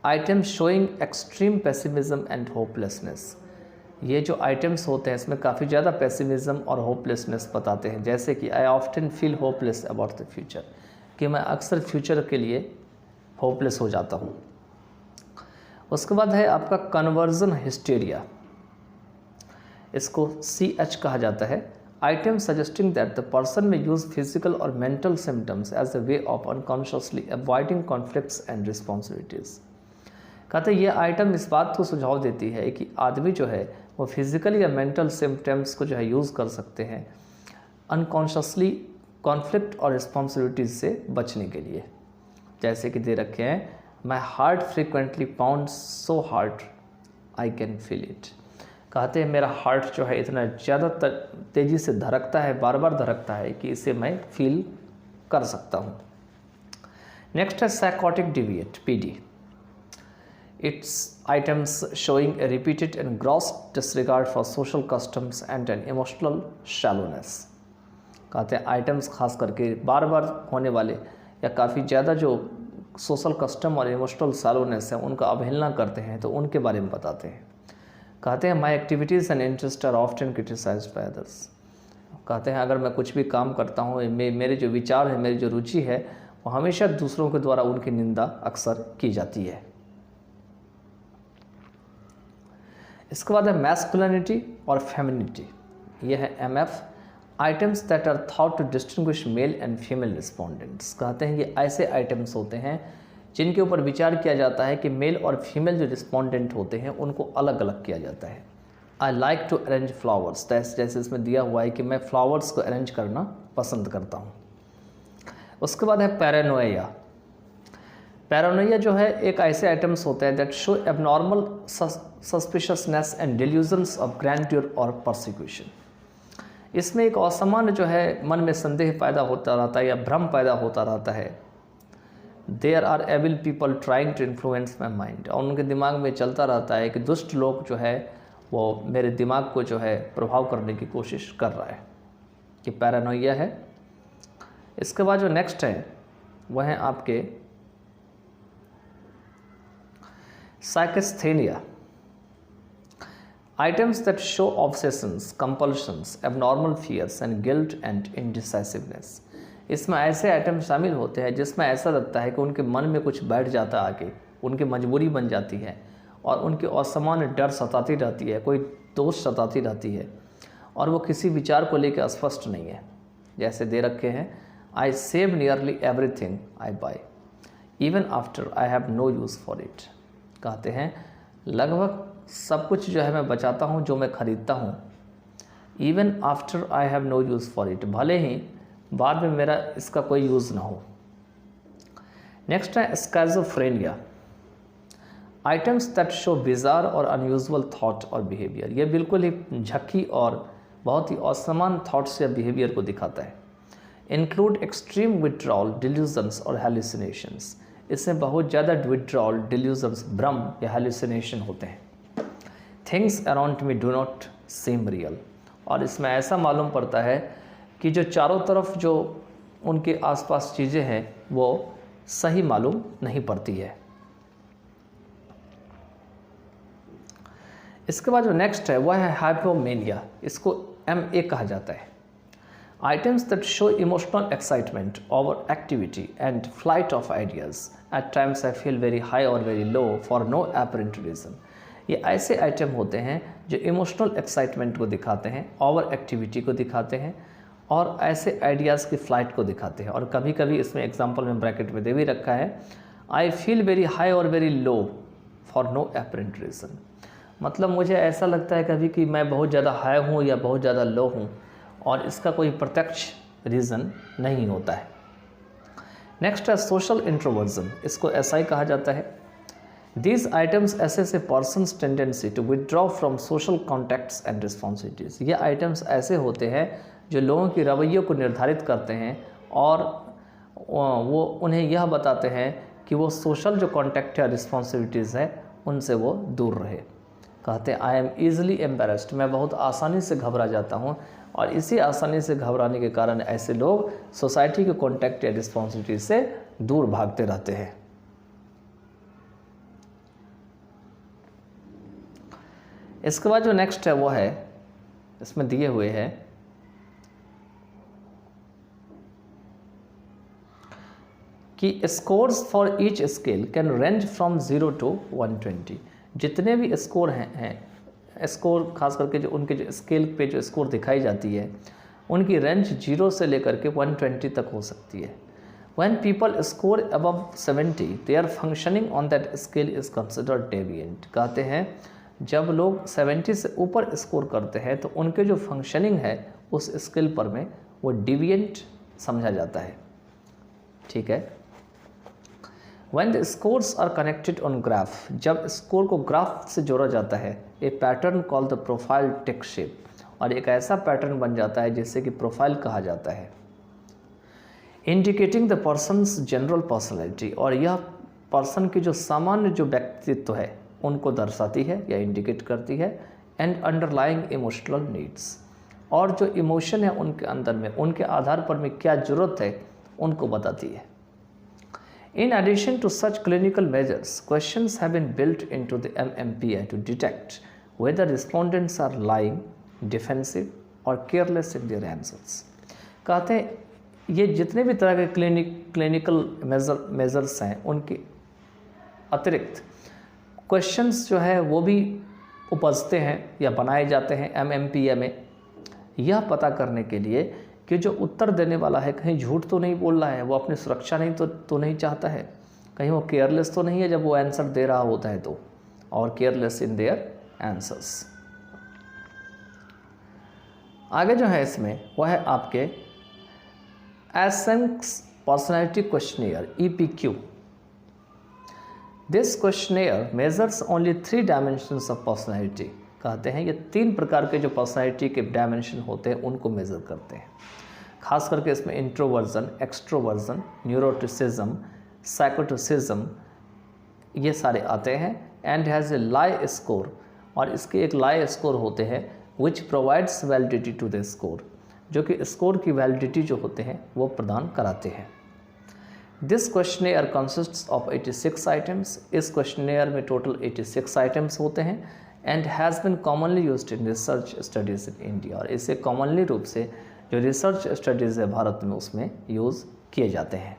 A: item showing extreme pessimism and hopelessness. ये जो आइटम्स होते हैं इसमें काफ़ी ज़्यादा पेसिमिज्म और होपलेसनेस बताते हैं। जैसे कि आई often feel hopeless about the future, कि मैं अक्सर फ्यूचर के लिए होपलेस हो जाता हूँ। उसके बाद है आपका कन्वर्जन हिस्टेरिया, इसको CH कहा जाता है। Item suggesting that the person may use physical और mental symptoms as a way of unconsciously avoiding conflicts and responsibilities. कहते हैं ये आइटम इस बात को सुझाव देती है कि आदमी जो है वो फिजिकल या मेंटल सिम्टम्स को जो है यूज़ कर सकते हैं अनकॉन्शियसली कॉन्फ्लिक्ट और रिस्पॉन्सिबिलिटीज़ से बचने के लिए। जैसे कि दे रखे हैं, my heart frequently pound so hard I can feel it. कहते हैं मेरा हार्ट जो है इतना ज़्यादा तेज़ी से धड़कता है, बार बार धड़कता है कि इसे मैं फील कर सकता हूँ। नेक्स्ट है psychotic deviate, PD, its items showing a repeated and gross disregard for social customs and an emotional shallowness. कहते हैं आइटम्स खास करके बार बार होने वाले या काफ़ी ज़्यादा जो सोशल कस्टम और इमोशनल शैलोनेस है उनका अवहेलना करते हैं, तो उनके बारे में बताते हैं। कहते हैं my activities and interest are often criticised by others. कहते हैं अगर मैं कुछ भी काम करता हूँ, मेरे जो विचार है, मेरी जो रुचि है, वो हमेशा दूसरों के द्वारा उनकी निंदा अक्सर की जाती है। इसके बाद है मैस्कुलिनिटी और फेमिनिटी, यह है MF, items that are thought to distinguish male and female respondents. कहते हैं ये ऐसे आइटम्स होते हैं जिनके ऊपर विचार किया जाता है कि मेल और फीमेल जो रिस्पोंडेंट होते हैं उनको अलग अलग किया जाता है। I like to arrange flowers, जैसे इसमें दिया हुआ है कि मैं फ्लावर्स को अरेंज करना पसंद करता हूँ। उसके बाद है पैरानोया। पैरानोया जो है एक ऐसे आइटम्स होते हैं that show abnormal suspiciousness and delusions of grandeur और परसिक्यूशन। इसमें एक असामान्य जो है मन में संदेह पैदा होता रहता है या भ्रम पैदा होता रहता है। There are evil people trying to influence my mind, और उनके दिमाग में चलता रहता है कि दुष्ट लोग जो है वो मेरे दिमाग को जो है प्रभाव करने की कोशिश कर रहा है, कि पैरानोइया है। इसके बाद जो नेक्स्ट है वह है आपके psychasthenia, items that show obsessions, compulsions, abnormal fears and guilt and indecisiveness. इसमें ऐसे आइटम शामिल होते हैं जिसमें ऐसा लगता है कि उनके मन में कुछ बैठ जाता आके, उनकी मजबूरी बन जाती है और उनके असामान्य डर सताती रहती है, कोई दोष सताती रहती है और वो किसी विचार को लेकर अस्पष्ट नहीं है। जैसे दे रखे हैं, I save nearly everything I buy even after I have no use for it. कहते हैं लगभग सब कुछ जो है मैं बचाता हूँ जो मैं ख़रीदता हूँ, even after I have no use for it, भले ही बाद में मेरा इसका कोई यूज़ ना हो। नेक्स्ट है schizophrenia, items that show bizarre और अनयूजुअल थॉट और बिहेवियर। ये बिल्कुल ही झक्की और बहुत ही असामान्य थॉट्स या बिहेवियर को दिखाता है। इंक्लूड एक्सट्रीम विड्रॉल, डिल्यूजन्स और हेलुसिनेशंस। इसमें बहुत ज़्यादा विड्रॉल, डिल्यूजन्स, भ्रम या हेलुसिनेशन होते हैं। Things around me do not seem real, और इसमें ऐसा मालूम पड़ता है कि जो चारों तरफ जो उनके आसपास चीज़ें हैं वो सही मालूम नहीं पड़ती है। इसके बाद जो नेक्स्ट है वह है हाइपोमेनिया, इसको MA कहा जाता है। Items that show emotional excitement over activity and flight of ideas. At times I feel very high or very low for no apparent reason. ये ऐसे आइटम होते हैं जो इमोशनल एक्साइटमेंट को दिखाते हैं, ओवर एक्टिविटी को दिखाते हैं और ऐसे आइडियाज़ की फ्लाइट को दिखाते हैं। और कभी कभी इसमें एग्जांपल में ब्रैकेट में दे भी रखा है, आई फील वेरी हाई और very low for no apparent reason. मतलब मुझे ऐसा लगता है कभी कि मैं बहुत ज़्यादा हाई हूँ या बहुत ज़्यादा लो हूँ और इसका कोई प्रत्यक्ष रीज़न नहीं होता है। नेक्स्ट है सोशल इंट्रोवर्जन, इसको SI कहा जाता है। These items assess a person's tendency to withdraw from social contacts and responsibilities. ये आइटम्स ऐसे होते हैं जो लोगों की रवैयों को निर्धारित करते हैं और वो उन्हें यह बताते हैं कि वो सोशल जो कॉन्टैक्ट या रिस्पॉन्सिबिलिटीज़ है उनसे वो दूर रहे। कहते हैं आई एम ईज़िली एम्बेरस्ड, मैं बहुत आसानी से घबरा जाता हूँ और इसी आसानी से घबराने के कारण ऐसे लोग सोसाइटी के कॉन्टैक्ट या रिस्पॉन्सिबिलिटी से दूर भागते रहते हैं। इसके बाद जो नेक्स्ट है वो है, इसमें दिए हुए हैं कि scores for each scale can range from 0 to 120। जितने भी स्कोर हैं स्कोर खास करके जो उनके जो स्केल पे जो स्कोर दिखाई जाती है उनकी रेंज 0 से लेकर के 120 तक हो सकती है। When people score above 70, their functioning on that scale is considered deviant। कहते हैं जब लोग 70 से ऊपर स्कोर करते हैं तो उनके जो फंक्शनिंग है उस स्केल पर में वो डिविएंट समझा जाता है। ठीक है। When the scores are connected on graph, जब स्कोर को ग्राफ से जोड़ा जाता है, a pattern called the profile takes shape, और एक ऐसा पैटर्न बन जाता है जिससे कि प्रोफाइल कहा जाता है। Indicating the person's general personality, और यह पर्सन की जो सामान्य जो व्यक्तित्व है उनको दर्शाती है या इंडिकेट करती है। एंड अंडरलाइंग इमोशनल नीड्स, और जो इमोशन है उनके अंदर में उनके आधार पर में क्या ज़रूरत है उनको बताती है। In addition to such clinical measures, questions have been built into the MMPI to detect whether respondents are lying, defensive or careless in their answers। कहते हैं ये जितने भी तरह के क्लिनिकल मेजर्स हैं उनके अतिरिक्त क्वेश्चंस जो है वो भी उपजते हैं या बनाए जाते हैं MMPI में, यह पता करने के लिए कि जो उत्तर देने वाला है कहीं झूठ तो नहीं बोल रहा है, वो अपनी सुरक्षा नहीं तो नहीं चाहता है, कहीं वो केयरलेस तो नहीं है जब वो आंसर दे रहा होता है तो, और केयरलेस इन देयर आंसर्स। आगे जो है इसमें वह है आपके Eysenck's personality questionnaire EPQ। This questionnaire measures only 3 dimensions of personality. कहते हैं ये 3 प्रकार के जो पर्सनैलिटी के डायमेंशन होते हैं उनको मेज़र करते हैं। खास करके इसमें इंट्रोवर्जन, एक्सट्रोवर्जन, न्यूरोटिसिज्म, साइकोटिसिज्म ये सारे आते हैं। And has a lie score, और इसके एक लाई स्कोर होते हैं which provides validity to the score, जो कि स्कोर की वैलिडिटी जो होते हैं वो प्रदान कराते हैं। This questionnaire consists of 86 items. इस क्वेश्चनेयर में टोटल 86 आइटम्स होते हैं। And has been commonly used in research studies in India, और इसे कॉमनली रूप से जो रिसर्च स्टडीज़ है भारत में उसमें यूज़ किए जाते हैं।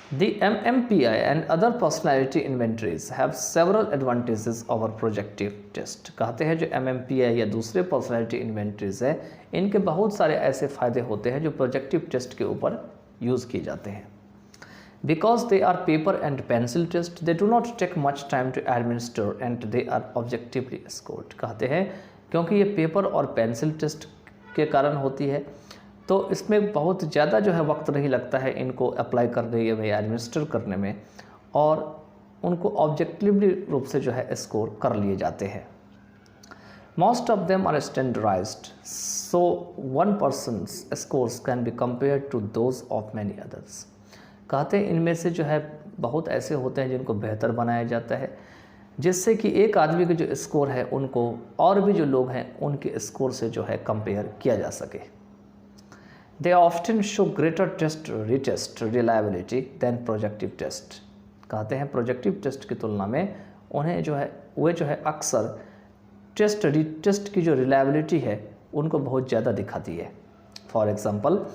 A: The MMPI and other personality inventories have several advantages over projective test। कहते हैं जो MMPI या दूसरे personality inventories है इनके बहुत सारे ऐसे फ़ायदे होते हैं जो प्रोजेक्टिव टेस्ट के ऊपर यूज़ किए जाते हैं। Because they are paper and pencil test, they do not take much time to administer and they are objectively scored। कहते हैं क्योंकि ये पेपर और पेंसिल टेस्ट के कारण होती है तो इसमें बहुत ज़्यादा जो है वक्त नहीं लगता है इनको अप्लाई करने में या एडमिनिस्टर करने में, और उनको ऑब्जेक्टिवली रूप से जो है स्कोर कर लिए जाते हैं। Most of them are standardized, so one person's scores can be compared to those of many others. कहते हैं इनमें से जो है बहुत ऐसे होते हैं जिनको बेहतर बनाया जाता है जिससे कि एक आदमी के जो स्कोर है उनको और भी जो लोग हैं उनके स्कोर से जो है कंपेयर किया जा सके। They often show greater test retest reliability than projective test. कहते हैं प्रोजेक्टिव टेस्ट की तुलना में उन्हें जो है वे जो है अक्सर टेस्ट रीटेस्ट की जो रिलायबिलिटी है उनको बहुत ज़्यादा दिखाती है। For example,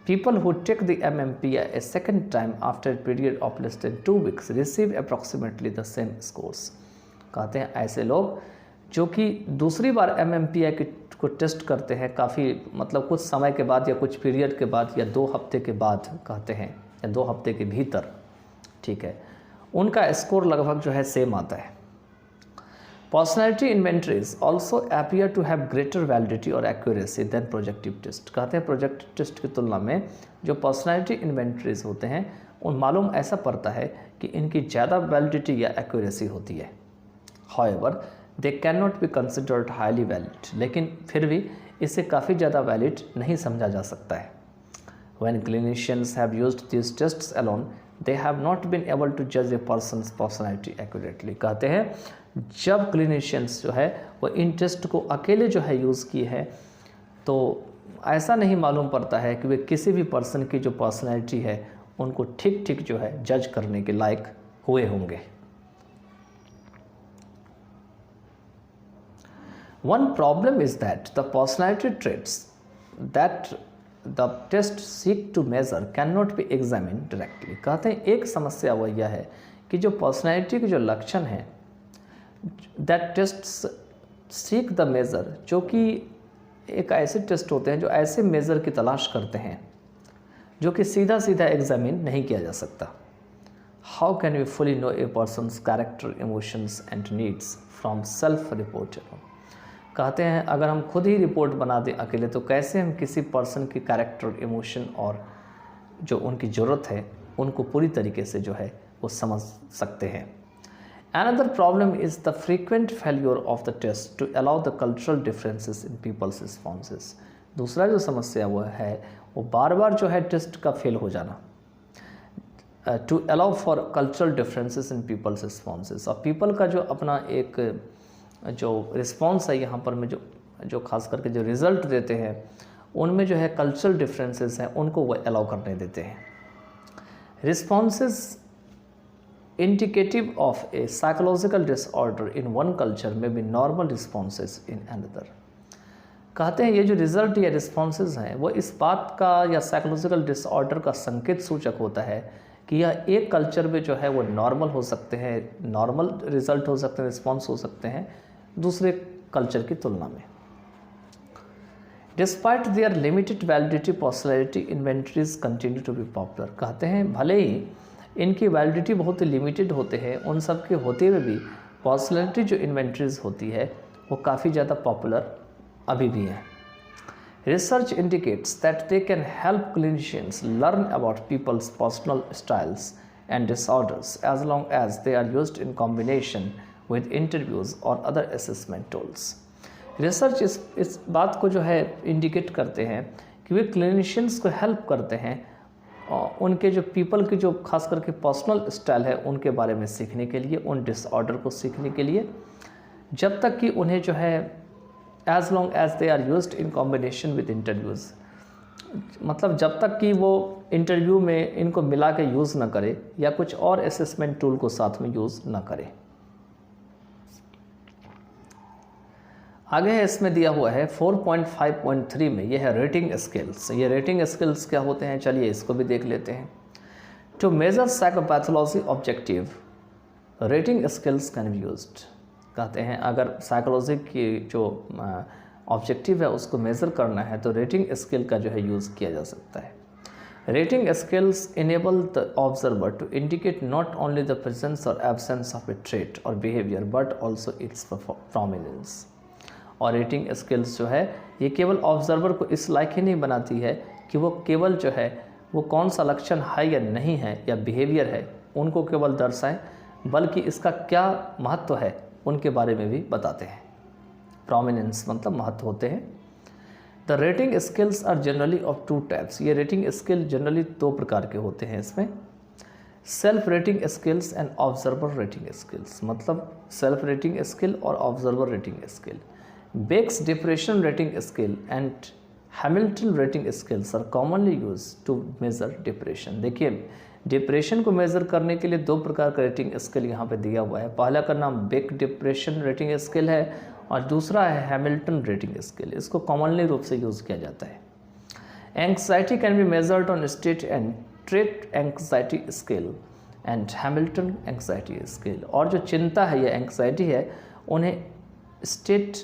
A: people who take the MMPI a second time after a period of less than 2 weeks receive approximately the same scores। कहते हैं ऐसे लोग जो कि दूसरी बार MMPI को टेस्ट करते हैं काफ़ी मतलब कुछ समय के बाद या कुछ पीरियड के बाद या 2 हफ्ते के बाद कहते हैं या 2 हफ्ते के भीतर, ठीक है, उनका स्कोर लगभग जो है सेम आता है। Personality inventories also appear to have greater validity और एक्यूरेसी देन प्रोजेक्टिव टेस्ट। कहते हैं प्रोजेक्टिव टेस्ट की तुलना में जो पर्सनैलिटी इन्वेंटरीज होते हैं उन मालूम ऐसा पड़ता है कि इनकी ज़्यादा वैलिडिटी या एक्यूरेसी होती है। However they can not be considered highly valid, लेकिन फिर भी इसे काफ़ी ज़्यादा वैलिड नहीं समझा जा सकता है। When clinicians have used these tests alone, they have not been able to judge a person's personality accurately। कहते हैं जब क्लिनिशियंस जो है वो इन टेस्ट को अकेले जो है यूज़ किए हैं तो ऐसा नहीं मालूम पड़ता है कि वे किसी भी पर्सन की जो पर्सनैलिटी है उनको ठीक ठीक जो है जज करने के लायक हुए होंगे। One problem is that the personality traits that the test seek to measure cannot be examined directly। कहते हैं एक समस्या वह यह है कि जो पर्सनैलिटी के जो लक्षण हैं that tests seek the measure, जो कि एक ऐसे टेस्ट होते हैं जो ऐसे मेज़र की तलाश करते हैं जो कि सीधा सीधा एग्जामिन नहीं किया जा सकता। How can we fully know a person's character, emotions and needs from self report alone? कहते हैं अगर हम खुद ही रिपोर्ट बना दें अकेले तो कैसे हम किसी पर्सन की कैरेक्टर, इमोशन और जो उनकी ज़रूरत है उनको पूरी तरीके से जो है वो समझ सकते हैं। Another problem is the frequent failure of the test to allow the cultural differences in people's responses। दूसरा जो समस्या वो है वो बार बार जो है टेस्ट का फेल हो जाना। To allow for cultural differences in people's responses, और पीपल का जो अपना एक जो रिस्पॉन्स है यहाँ पर में जो खास करके जो रिज़ल्ट देते हैं उनमें जो है कल्चरल डिफरेंसेस हैं उनको वो अलाउ करने देते हैं। Responses indicative of a psychological disorder in one culture may be normal responses in another. कहते हैं ये जो रिज़ल्ट या रिस्पॉन्सेस हैं वो इस बात का या साइकोलॉजिकल डिसऑर्डर का संकेत सूचक होता है कि यह एक कल्चर में जो है वो नॉर्मल हो सकते हैं, नॉर्मल रिज़ल्ट हो सकते हैं, रिस्पॉन्स हो सकते हैं दूसरे कल्चर की तुलना में। Despite their limited validity personality inventories continue to be popular. कहते हैं भले ही इनकी वैलिडिटी बहुत ही लिमिटेड होते हैं, उन सब के होते हुए भी पर्सनैलिटी जो इन्वेंटरीज होती है वो काफ़ी ज़्यादा पॉपुलर अभी भी हैं। Research indicates that they can help clinicians learn about people's personal styles and disorders as long as they are used in combination with interviews or other assessment tools। Research इस बात को जो है इंडिकेट करते हैं कि वे क्लिनिशियंस को help करते हैं और उनके जो पीपल की जो खास करके पर्सनल स्टाइल है उनके बारे में सीखने के लिए, उन डिसऑर्डर को सीखने के लिए, जब तक कि उन्हें जो है as long as they are used in combination with interviews, मतलब जब तक कि वो इंटरव्यू में इनको मिला के यूज़ ना करे या कुछ और असेसमेंट टूल को साथ में यूज़ ना करे। आगे है इसमें दिया हुआ है 4.5.3 में, यह है रेटिंग स्किल्स। ये रेटिंग स्किल्स क्या होते हैं चलिए इसको भी देख लेते हैं। To measure psychopathology objective rating skills can be used. कहते हैं अगर साइकोलॉजी की जो ऑब्जेक्टिव है उसको मेज़र करना है तो रेटिंग स्केल का जो है यूज़ किया जा सकता है। Rating scales enable the observer to indicate not only the presence और एब्सेंस ऑफ ए ट्रेट और behaviour but also its prominence. और रेटिंग स्केल्स जो है ये केवल ऑब्जर्वर को इस लायक ही नहीं बनाती है कि वो केवल जो है वो कौन सा लक्षण है या नहीं है या बिहेवियर है उनको केवल दर्शाएं, बल्कि इसका क्या महत्व है उनके बारे में भी बताते हैं। प्रोमिनेंस मतलब महत्व होते हैं। The rating skills are generally of 2 types. ये रेटिंग स्किल जनरली 2 प्रकार के होते हैं इसमें, self rating skills and observer rating skills. मतलब सेल्फ रेटिंग स्किल और observer rating skill. Beck's depression rating skill and Hamilton rating scales are commonly use to measure depression. देखिए depression को measure करने के लिए 2 प्रकार का रेटिंग स्केल यहाँ पे दिया हुआ है। पहला का नाम बेक डिप्रेशन रेटिंग स्केल है और दूसरा है हैमिल्टन रेटिंग स्केल। इसको कॉमनली रूप से यूज़ किया जाता है। Anxiety can be measured on state and trait anxiety scale and Hamilton anxiety scale. और जो चिंता है या एंग्जाइटी है उन्हें स्टेट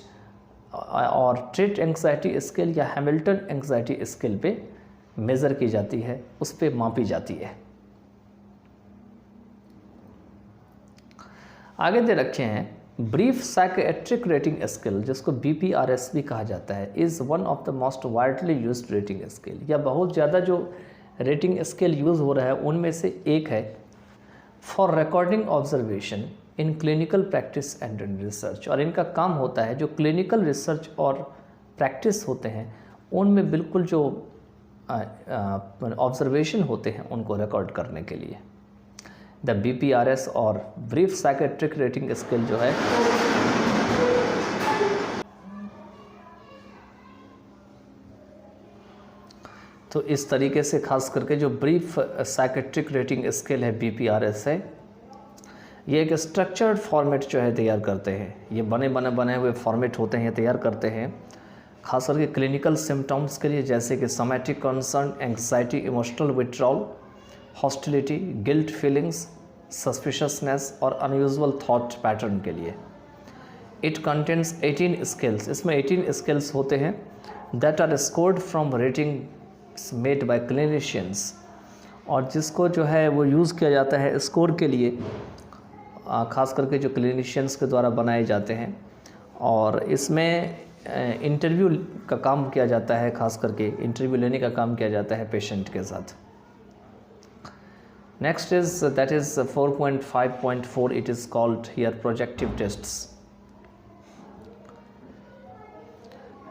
A: और ट्रेट एंग्जाइटी स्केल या हैमिल्टन एंग्जाइटी स्केल पे मेज़र की जाती है, उस पे मापी जाती है। आगे दे रखे हैं ब्रीफ साइकियाट्रिक रेटिंग स्केल, जिसको BPRS भी कहा जाता है, is one of the most widely used rating scale. या बहुत ज़्यादा जो रेटिंग स्केल यूज़ हो रहा है उनमें से एक है for recording observation in clinical practice and research. और इनका काम होता है जो क्लिनिकल रिसर्च और प्रैक्टिस होते हैं उनमें बिल्कुल जो ऑब्जर्वेशन होते हैं उनको रिकॉर्ड करने के लिए। द BPRS और ब्रीफ साइकियाट्रिक रेटिंग स्केल जो है तो इस तरीके से खास करके जो ब्रीफ साइकियाट्रिक रेटिंग स्केल है BPRS है, ये एक स्ट्रक्चर्ड फॉर्मेट जो है तैयार करते हैं। ये बने हुए फॉर्मेट होते हैं, ये तैयार करते हैं खास करके क्लिनिकल सिम्टम्स के लिए, जैसे कि somatic concern, anxiety, emotional withdrawal, hostility, guilt feelings, suspiciousness और अनयूजुअल थॉट पैटर्न के लिए। It contains 18 scales. इसमें 18 स्केल्स होते हैं that are scored from ratings made by clinicians, और जिसको जो है वो यूज़ किया जाता है स्कोर के लिए खास करके जो क्लिनिशियंस के द्वारा बनाए जाते हैं। और इसमें इंटरव्यू का काम किया जाता है, खास करके इंटरव्यू लेने का काम किया जाता है पेशेंट के साथ। Next is that is 4.5.4, it is called here projective tests.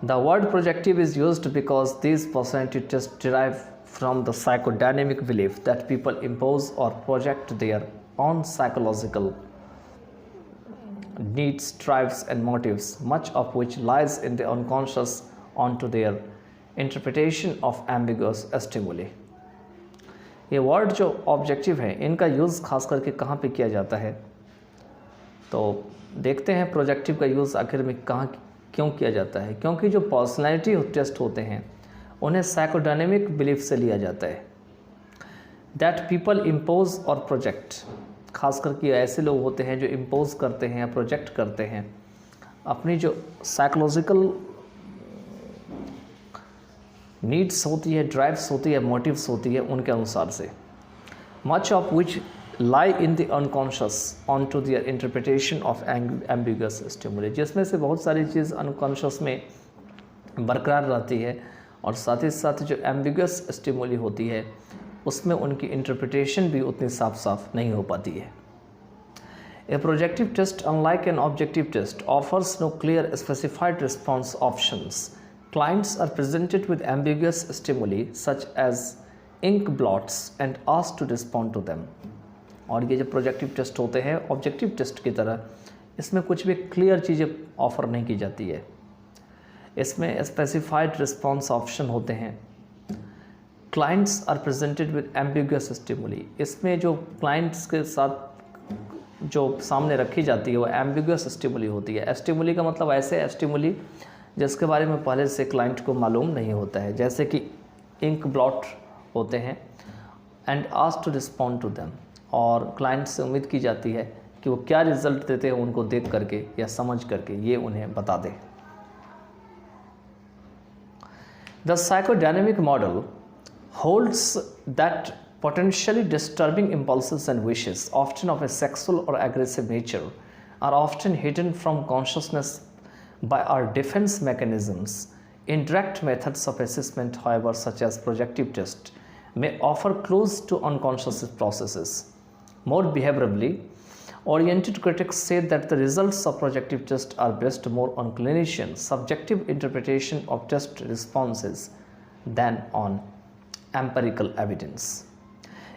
A: The word projective is used because these personality tests derive from the psychodynamic belief that people impose or project their own psychological needs, drives and motives, much of which lies in the unconscious, onto their interpretation of ambiguous stimuli. ये word जो objective है इनका use खास करके कहाँ पे किया जाता है, तो देखते हैं प्रोजेक्टिव का यूज़ आखिर में कहाँ क्यों किया जाता है। क्योंकि जो पर्सनैलिटी टेस्ट होते हैं उन्हें साइकोडायनेमिक बिलीफ से लिया जाता है दैट पीपल इम्पोज और प्रोजेक्ट। खास करके ऐसे लोग होते हैं जो इम्पोज करते हैं या प्रोजेक्ट करते हैं अपनी जो साइकोलॉजिकल नीड्स होती है, ड्राइव्स होती है, मोटिव्स होती है उनके अनुसार से। Much of which lie in the unconscious on to their interpretation of ambiguous stimuli, जिसमें से बहुत सारी चीज़ अनकॉन्शियस में बरकरार रहती है और साथ ही साथ जो एम्बिगस स्टिमुली होती है उसमें उनकी इंटरप्रिटेशन भी उतनी साफ साफ नहीं हो पाती है। A projective test unlike an objective test offers no clear specified response options. Clients are presented with ambiguous stimuli such as ink blots and asked to respond to them. और ये जो प्रोजेक्टिव टेस्ट होते हैं objective test की तरह इसमें कुछ भी क्लियर चीज़ें ऑफ़र नहीं की जाती है। इसमें स्पेसिफाइड रिस्पॉन्स ऑप्शन होते हैं। Clients are presented with ambiguous stimuli, इसमें जो क्लाइंट्स के साथ जो सामने रखी जाती है वो एम्बिगस स्टिमुली होती है। स्टिमुली का मतलब ऐसे स्टिमुली जिसके बारे में पहले से क्लाइंट को मालूम नहीं होता है, जैसे कि इंक ब्लॉट होते हैं and asked to respond to them, और क्लाइंट से उम्मीद की जाती है कि वो क्या रिजल्ट देते हैं उनको देख करके या समझ करके ये उन्हें बता दे। The psychodynamic model holds that potentially disturbing impulses and wishes, often of a sexual or aggressive nature, are often hidden from consciousness by our defense mechanisms. Indirect methods of assessment, however, such as projective test, may offer clues to unconscious processes. More behaviorally oriented critics say that the results of projective tests are based more on clinicians' subjective interpretation of test responses than on empirical evidence.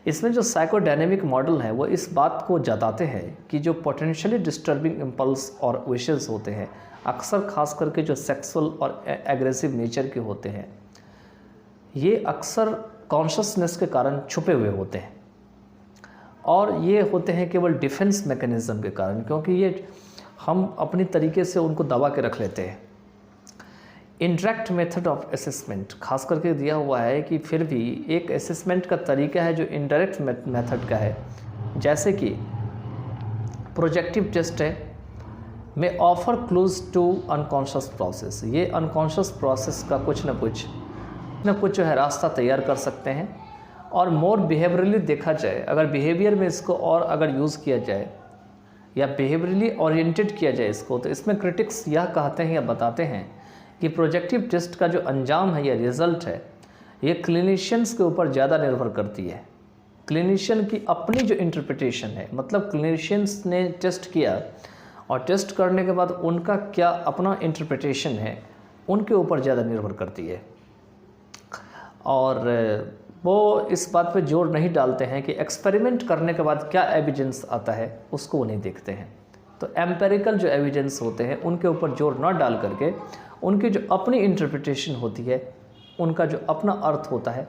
A: इसमें जो psychodynamic model है वो इस बात को जताते हैं कि जो पोटेंशियली डिस्टर्बिंग इम्पल्स और विशेस होते हैं अक्सर खास करके जो सेक्सुअल और एग्रेसिव नेचर के होते हैं ये अक्सर कॉन्शसनेस के कारण छुपे हुए होते हैं और ये होते हैं केवल डिफेंस मैकेनिज़्म के कारण, क्योंकि ये हम अपनी तरीके से उनको दबा के रख लेते हैं। इंडायरेक्ट मेथड ऑफ असेसमेंट खास करके दिया हुआ है कि फिर भी एक असेसमेंट का तरीका है जो इनडायरेक्ट मेथड का है, जैसे कि प्रोजेक्टिव टेस्ट है, may offer clues to unconscious process. ये अनकॉन्शियस प्रोसेस का कुछ न कुछ जो है रास्ता तैयार कर सकते हैं। और मोर बिहेवियरली देखा जाए, अगर बिहेवियर में इसको और अगर यूज़ किया जाए या बिहेवियरली ओरिएंटेड किया जाए इसको, तो इसमें क्रिटिक्स यह कहते हैं या बताते हैं कि प्रोजेक्टिव टेस्ट का जो अंजाम है या रिज़ल्ट है, ये क्लिनिशियंस के ऊपर ज़्यादा निर्भर करती है। क्लिनिशियन की अपनी जो इंटरप्रिटेशन है, मतलब क्लिनिशियंस ने टेस्ट किया और टेस्ट करने के बाद उनका क्या अपना इंटरप्रिटेशन है, उनके ऊपर ज़्यादा निर्भर करती है। और वो इस बात पे जोर नहीं डालते हैं कि एक्सपेरिमेंट करने के बाद क्या एविडेंस आता है, उसको वो नहीं देखते हैं। तो एम्पेरिकल जो एविडेंस होते हैं उनके ऊपर जोर न डाल करके उनकी जो अपनी इंटरप्रिटेशन होती है, उनका जो अपना अर्थ होता है,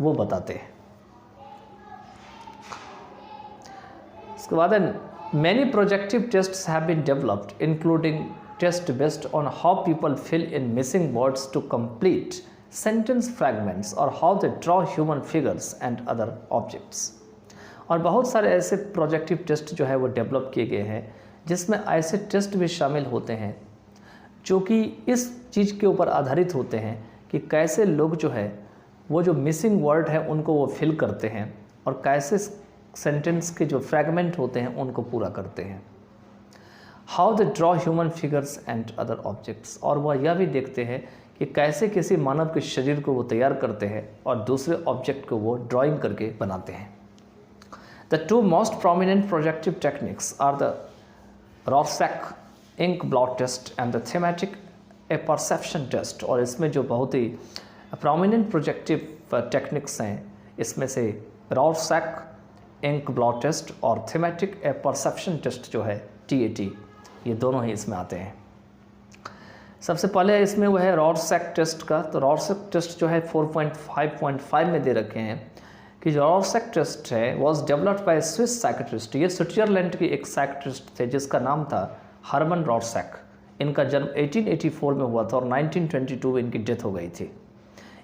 A: वो बताते हैं। इसके बाद many projective tests have been developed including test based on how people fill in missing words to complete sentence fragments और how they draw human figures and other objects. और बहुत सारे ऐसे प्रोजेक्टिव टेस्ट जो है वो डेवलप किए गए हैं जिसमें ऐसे टेस्ट भी शामिल होते हैं जो कि इस चीज़ के ऊपर आधारित होते हैं कि कैसे लोग जो है वो जो मिसिंग वर्ड है उनको वो फिल करते हैं और कैसे सेंटेंस के जो फ्रैगमेंट होते हैं उनको पूरा करते हैं। How they draw human figures and other objects, और वह यह भी देखते हैं कि कैसे किसी मानव के शरीर को वो तैयार करते हैं और दूसरे ऑब्जेक्ट को वो ड्राइंग करके बनाते हैं। The two most prominent projective techniques are the Rorschach ink blot test and the thematic perception test. और इसमें जो बहुत ही प्रोमिनेंट प्रोजेक्टिव टेक्निक्स हैं, इसमें से रॉर्सैक इंक ब्लॉट टेस्ट और थीमेटिक परसेप्शन टेस्ट जो है TAT, ये दोनों ही इसमें आते हैं। सबसे पहले इसमें वो है रॉर्सैक टेस्ट का। तो रॉर्सैक टेस्ट जो है 4.5.5 में दे रखे हैं कि जो रॉर्सैक टेस्ट है was developed by Swiss psychiatrist. ये स्विट्जरलैंड की एक साइकेट्रिस्ट थे जिसका नाम था हर्मन रॉर्सैक। इनका जन्म 1884 में हुआ था और 1922 में इनकी डेथ हो गई थी।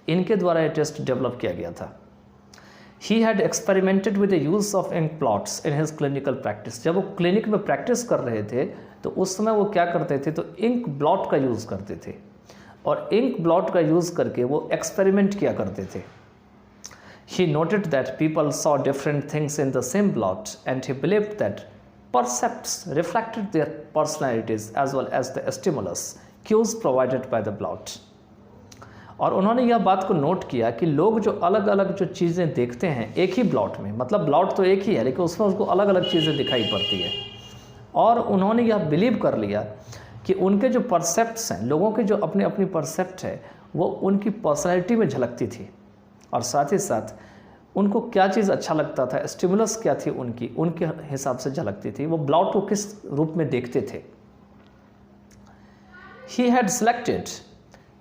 A: इनके द्वारा ये टेस्ट डेवलप किया गया था। He had experimented with the use of ink blots in his clinical practice। जब वो क्लिनिक में प्रैक्टिस कर रहे थे तो उस समय वो क्या करते थे, तो इंक ब्लॉट का यूज़ करते थे और इंक ब्लॉट का यूज़ करके वो एक्सपेरिमेंट किया करते थे। He noted that people saw different things in the same blot and he believed that percepts reflected their personalities as well as the stimulus cues provided by the blot। और उन्होंने यह बात को नोट किया कि लोग जो अलग अलग जो चीज़ें देखते हैं एक ही ब्लॉट में, मतलब ब्लॉट तो एक ही है लेकिन उसमें उसको अलग अलग चीज़ें दिखाई पड़ती है, और उन्होंने यह बिलीव कर लिया कि उनके जो परसेप्ट्स हैं, लोगों के जो अपनी अपनी परसेप्ट है, वो उनकी पर्सनैलिटी में झलकती थी और साथ ही साथ उनको क्या चीज़ अच्छा लगता था, स्टिमुलस क्या थी उनके हिसाब से झलकती थी, वो ब्लॉट को किस रूप में देखते थे। He had selected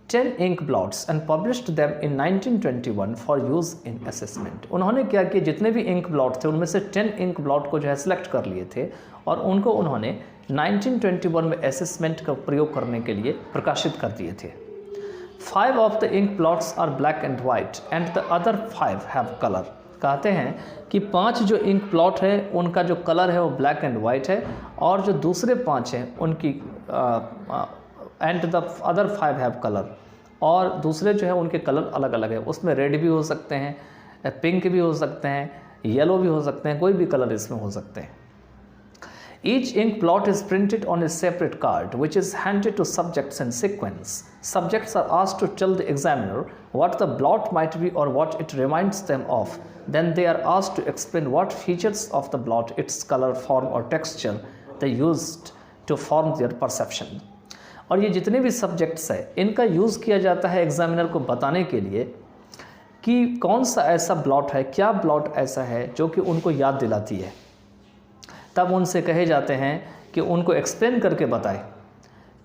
A: 10 ink blots and published them in 1921 for use in assessment। उन्होंने क्या किया, जितने भी इंक ब्लॉट थे उनमें से 10 इंक ब्लॉट को जो है सिलेक्ट कर लिए थे और उनको उन्होंने 1921 में असेसमेंट का प्रयोग करने के लिए प्रकाशित कर दिए थे। 5 of the ink blots are black and white and the other 5 have color। कहते हैं कि 5 जो इंक ब्लॉट है उनका जो कलर है वो ब्लैक एंड वाइट है और जो दूसरे 5 हैं उनकी and the other 5 have colour, और दूसरे जो है उनके कलर अलग अलग है। उसमें रेड भी हो सकते हैं, पिंक भी हो सकते हैं, येलो भी हो सकते हैं, कोई भी कलर इसमें हो सकते हैं। Each ink blot is printed on a separate card which is handed to subjects in sequence. Subjects are asked to tell the examiner what the blot might be और what it reminds them of. Then they are asked to explain what features of the blot, its colour, form और texture they used to form their perception. और ये जितने भी subjects हैं इनका use किया जाता है एग्जामिनर को बताने के लिए कि कौन सा ऐसा ब्लॉट है, क्या ब्लॉट ऐसा है जो कि उनको याद दिलाती है। तब उनसे कहे जाते हैं कि उनको एक्सप्लेन करके बताए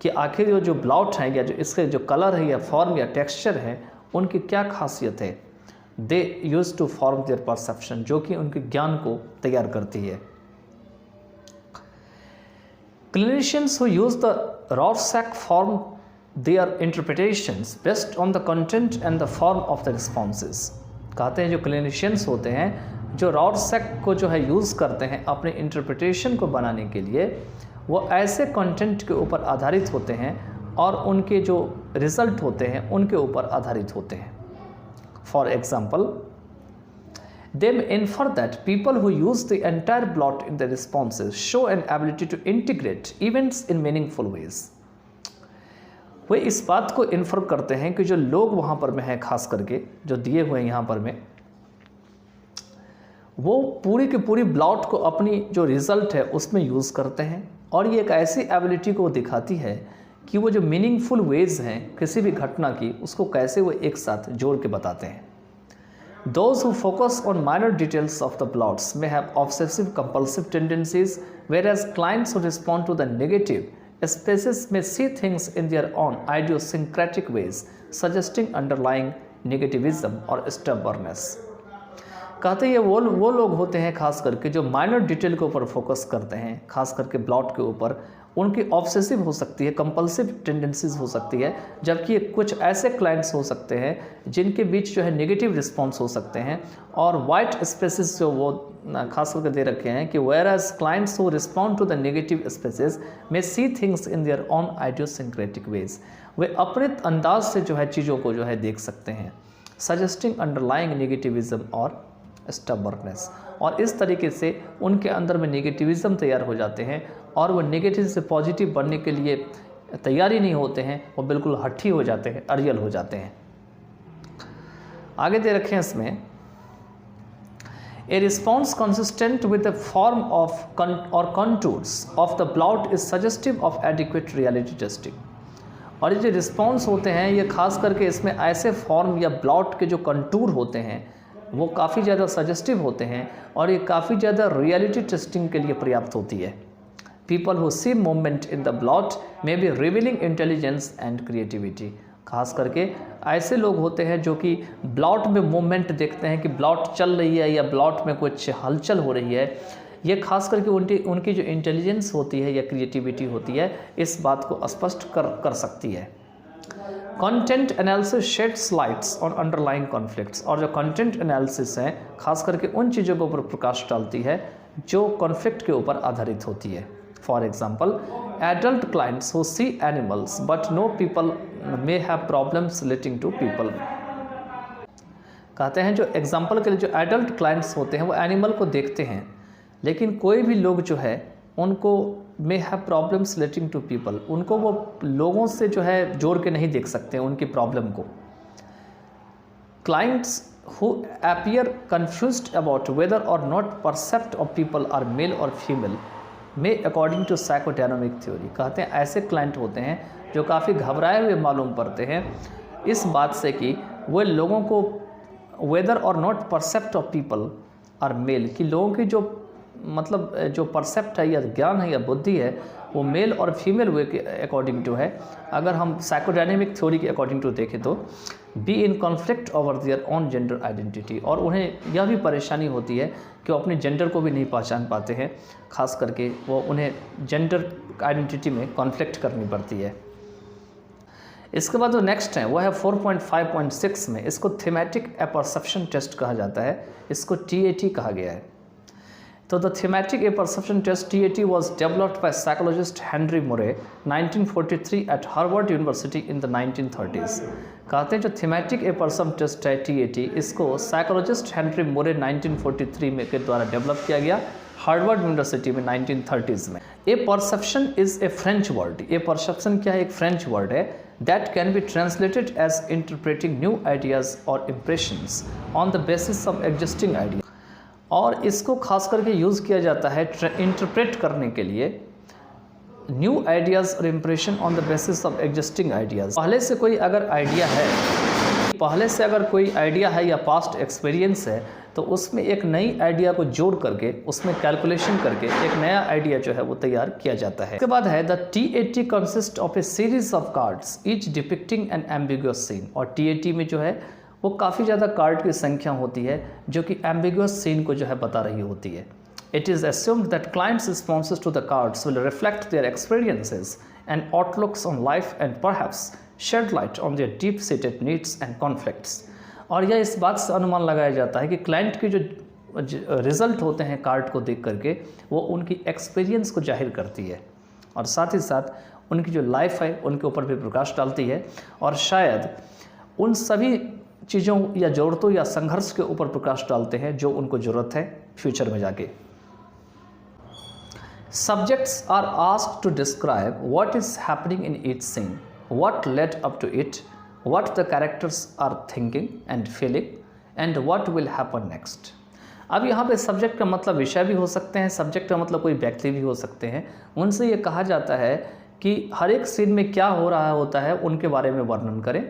A: कि आखिर जो ब्लॉट है या जो इसके जो कलर है या फॉर्म या टेक्सचर है उनकी क्या खासियत है, they use to form their perception, जो कि उनके ज्ञान को तैयार करती है। Clinicians who use the Rorschach form their interpretations based on the content and the form of the responses. कहते हैं जो क्लिनिशियंस होते हैं जो रॉरसैक को जो है यूज़ करते हैं अपने इंटरप्रिटेशन को बनाने के लिए, वो ऐसे कंटेंट के ऊपर आधारित होते हैं और उनके जो रिजल्ट होते हैं उनके ऊपर आधारित होते हैं। For example, they may infer that people who use the entire plot in their responses show an ability to integrate events in meaningful ways। वे इस बात को इन्फर करते हैं कि जो लोग वहाँ पर में हैं, खास करके जो दिए हुए हैं यहाँ पर में, वो पूरी की पूरी प्लॉट को अपनी जो रिज़ल्ट है उसमें यूज़ करते हैं, और ये एक ऐसी एबिलिटी को दिखाती है कि वो जो मीनिंगफुल वेज हैं किसी भी घटना की, उसको कैसे वो एक साथ जोड़ के बताते हैं। Those who focus on minor details of the plots may have obsessive compulsive tendencies, whereas clients who respond to the negative spaces may see things in their own idiosyncratic ways, suggesting underlying negativism or stubbornness। कहते हैं ये वो लोग होते हैं खास करके जो माइनर डिटेल के ऊपर फोकस करते हैं, खास करके प्लॉट के ऊपर, उनकी ऑब्सेसिव हो सकती है, कंपल्सिव टेंडेंसीज हो सकती है, जबकि कुछ ऐसे क्लाइंट्स हो सकते हैं जिनके बीच जो है नेगेटिव रिस्पॉन्स हो सकते हैं, और वाइट स्पेसेस जो वो खास करके दे रखे हैं कि whereas clients who respond to the negative spaces may see things in their own idiosyncratic ways, वे अपने अंदाज से जो है चीज़ों को जो है देख सकते हैं, सजेस्टिंग अंडरलाइंग नेगेटिविज्म और स्टबर्नेस, और इस तरीके से उनके अंदर में नेगेटिविज्म तैयार हो जाते हैं और वो नेगेटिव से पॉजिटिव बनने के लिए तैयार ही नहीं होते हैं, वो बिल्कुल हठी हो जाते हैं, अरियल हो जाते हैं। आगे दे रखे हैं इसमें, a response consistent with the form of और contours of the plot is suggestive of adequate reality testing. और ये जो रिस्पॉन्स होते हैं ये खास करके इसमें ऐसे फॉर्म या प्लॉट के जो कंटूर होते हैं वो काफ़ी ज़्यादा सजेस्टिव होते हैं और ये काफ़ी ज़्यादा रियलिटी टेस्टिंग के लिए पर्याप्त होती है। People who see movement in the plot may be revealing intelligence and creativity. खास करके ऐसे लोग होते हैं जो कि प्लॉट में मूवमेंट देखते हैं कि प्लॉट चल रही है या प्लॉट में कुछ हलचल हो रही है, ये खास करके उनकी जो इंटेलिजेंस होती है या क्रिएटिविटी होती है इस बात को स्पष्ट कर सकती है। Content analysis shades lights on underlying conflicts. और जो कंटेंट एनालिसिस है खास करके उन चीज़ों के ऊपर प्रकाश डालती है जो कॉन्फ्लिक्ट के ऊपर आधारित होती है। For example, adult clients who see animals but no people may have problems relating to people. कहते हैं जो एग्जाम्पल के लिए जो एडल्ट क्लाइंट्स होते हैं वो एनिमल को देखते हैं, लेकिन कोई भी लोग जो है उनको may have problems relating to people, उनको वो लोगों से जो है जोड़ के नहीं देख सकते उनकी प्रॉब्लम को। Clients who appear confused about whether or not percept of people are male or female may according to psychodynamic theory. कहते हैं ऐसे क्लाइंट होते हैं जो काफ़ी घबराए हुए मालूम पड़ते हैं इस बात से कि वे लोगों को whether or not percept of people are male, कि लोगों की जो मतलब जो परसेप्ट है या ज्ञान है या बुद्धि है वो मेल और फीमेल वे के अकॉर्डिंग टू है। अगर हम साइकोडायनेमिक थ्योरी के अकॉर्डिंग टू देखें तो be in conflict over their own gender identity, और उन्हें यह भी परेशानी होती है कि वो अपने जेंडर को भी नहीं पहचान पाते हैं, खास करके वो उन्हें जेंडर आइडेंटिटी में कॉन्फ्लिक्ट करनी पड़ती है। इसके बाद जो नेक्स्ट है वो है 4.5.6 में, इसको थीमेटिक अपरसेप्शन टेस्ट कहा जाता है, इसको TAT कहा गया है। तो the thematic apperception test TAT was developed by psychologist Henry Murray 1943 at Harvard University in the 1930s। कहते हैं जो थीमेटिक अपरसेप्शन टेस्ट है TAT, इसको साइकोलॉजिस्ट हेनरी मोरे 1943 में के द्वारा डेवलप किया गया हार्वर्ड यूनिवर्सिटी में 1930s में। Apperception is a French word. Apperception क्या है? एक फ्रेंच वर्ड है that can be translated as interpreting new ideas और impressions on the basis of existing idea. और इसको खास करके यूज़ किया जाता है इंटरप्रेट करने के लिए न्यू आइडियाज़ और impression on the basis of existing ideas. पहले से कोई अगर आइडिया है या पास्ट एक्सपीरियंस है तो उसमें एक नई आइडिया को जोड़ करके उसमें कैलकुलेशन करके एक नया आइडिया जो है वो तैयार किया जाता है। इसके बाद है the TAT consist of a series of cards each depicting an ambiguous scene. और TAT में जो है वो काफ़ी ज़्यादा कार्ड की संख्या होती है जो कि एम्बिगुअस सीन को जो है बता रही होती है। It is assumed that clients' responses to the cards will reflect their experiences and outlooks on life and perhaps shed light on their deep-seated needs and conflicts। और यह इस बात से अनुमान लगाया जाता है कि क्लाइंट के जो रिजल्ट होते हैं कार्ड को देख करके वो उनकी एक्सपीरियंस को जाहिर करती है और साथ ही साथ उनकी जो लाइफ है उनके ऊपर भी प्रकाश डालती है और शायद उन सभी चीज़ों या ज़रूरतों या संघर्ष के ऊपर प्रकाश डालते हैं जो उनको ज़रूरत है फ्यूचर में जाके। Subjects are asked to describe what is happening in each scene, what led up to it, what the characters are thinking and feeling, and what will happen next। अब यहाँ पे सब्जेक्ट का मतलब विषय भी हो सकते हैं, सब्जेक्ट का मतलब कोई व्यक्ति भी हो सकते हैं। उनसे ये कहा जाता है कि हर एक सीन में क्या हो रहा होता है उनके बारे में वर्णन करें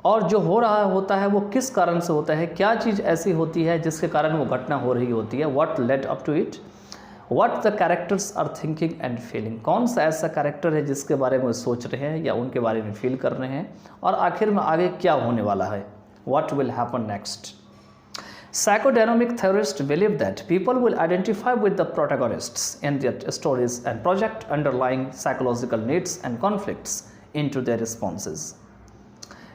A: और जो हो रहा होता है वो किस कारण से होता है, क्या चीज़ ऐसी होती है जिसके कारण वो घटना हो रही होती है, what led up to it, what the characters are thinking and feeling, कौन सा ऐसा कैरेक्टर है जिसके बारे में सोच रहे हैं या उनके बारे में फील कर रहे हैं और आखिर में आगे क्या होने वाला है, what will happen next। Psychodynamic theorists believe that people will identify with the protagonists in their stories and project underlying psychological needs and conflicts into their responses।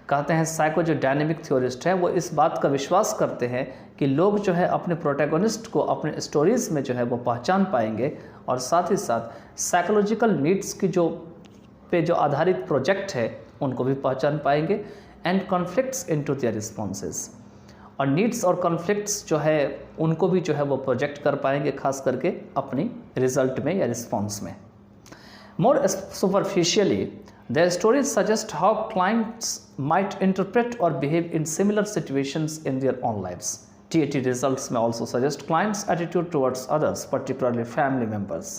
A: कहते हैं साइको जो डायनेमिक थ्योरिस्ट हैं वो इस बात का विश्वास करते हैं कि लोग जो है अपने प्रोटैगनिस्ट को अपने स्टोरीज़ में जो है वो पहचान पाएंगे और साथ ही साथ साइकोलॉजिकल नीड्स की जो आधारित प्रोजेक्ट है उनको भी पहचान पाएंगे and conflicts into their responses. और नीड्स और कॉन्फ्लिक्ट्स जो है उनको भी जो है वो प्रोजेक्ट कर पाएंगे खास करके अपनी रिजल्ट में या रिस्पॉन्स में। मोर superficially their stories suggest how clients might interpret or behave in similar situations in their own lives। TAT results may also suggest clients' attitude towards others, particularly family members।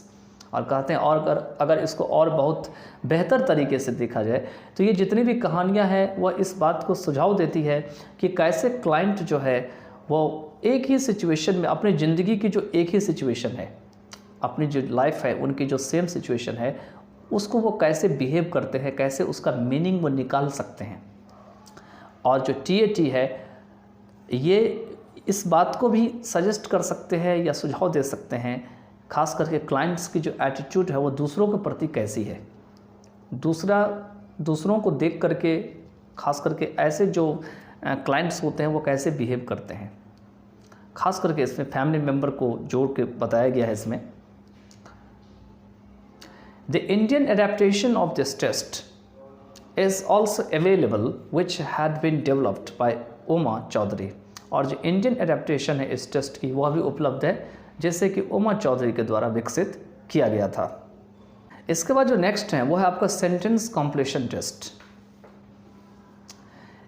A: और कहते हैं और अगर इसको और बहुत बेहतर तरीके से देखा जाए तो ये जितनी भी कहानियाँ हैं वह इस बात को सुझाव देती है कि कैसे क्लाइंट जो है वो एक ही सिचुएशन में अपनी ज़िंदगी की जो एक ही सिचुएशन है, अपनी जो लाइफ है उनकी जो सेम सिचुएशन है उसको वो कैसे बिहेव करते हैं, कैसे उसका मीनिंग वो निकाल सकते हैं। और जो TAT है ये इस बात को भी सजेस्ट कर सकते हैं या सुझाव दे सकते हैं खास करके क्लाइंट्स की जो एटीट्यूड है वो दूसरों के प्रति कैसी है, दूसरों को देख करके खास करके ऐसे जो क्लाइंट्स होते हैं वो कैसे बिहेव करते हैं। खास करके इसमें फैमिली मेम्बर को जोड़ के बताया गया है इसमें। The Indian adaptation of this test is also available, which had been developed by Uma Chaudhary. और जो इंडियन एडेप्टेशन है इस टेस्ट की वह भी उपलब्ध है जैसे कि उमा चौधरी के द्वारा विकसित किया गया था। इसके बाद जो नेक्स्ट है वो है आपका सेंटेंस कॉम्प्लीशन टेस्ट।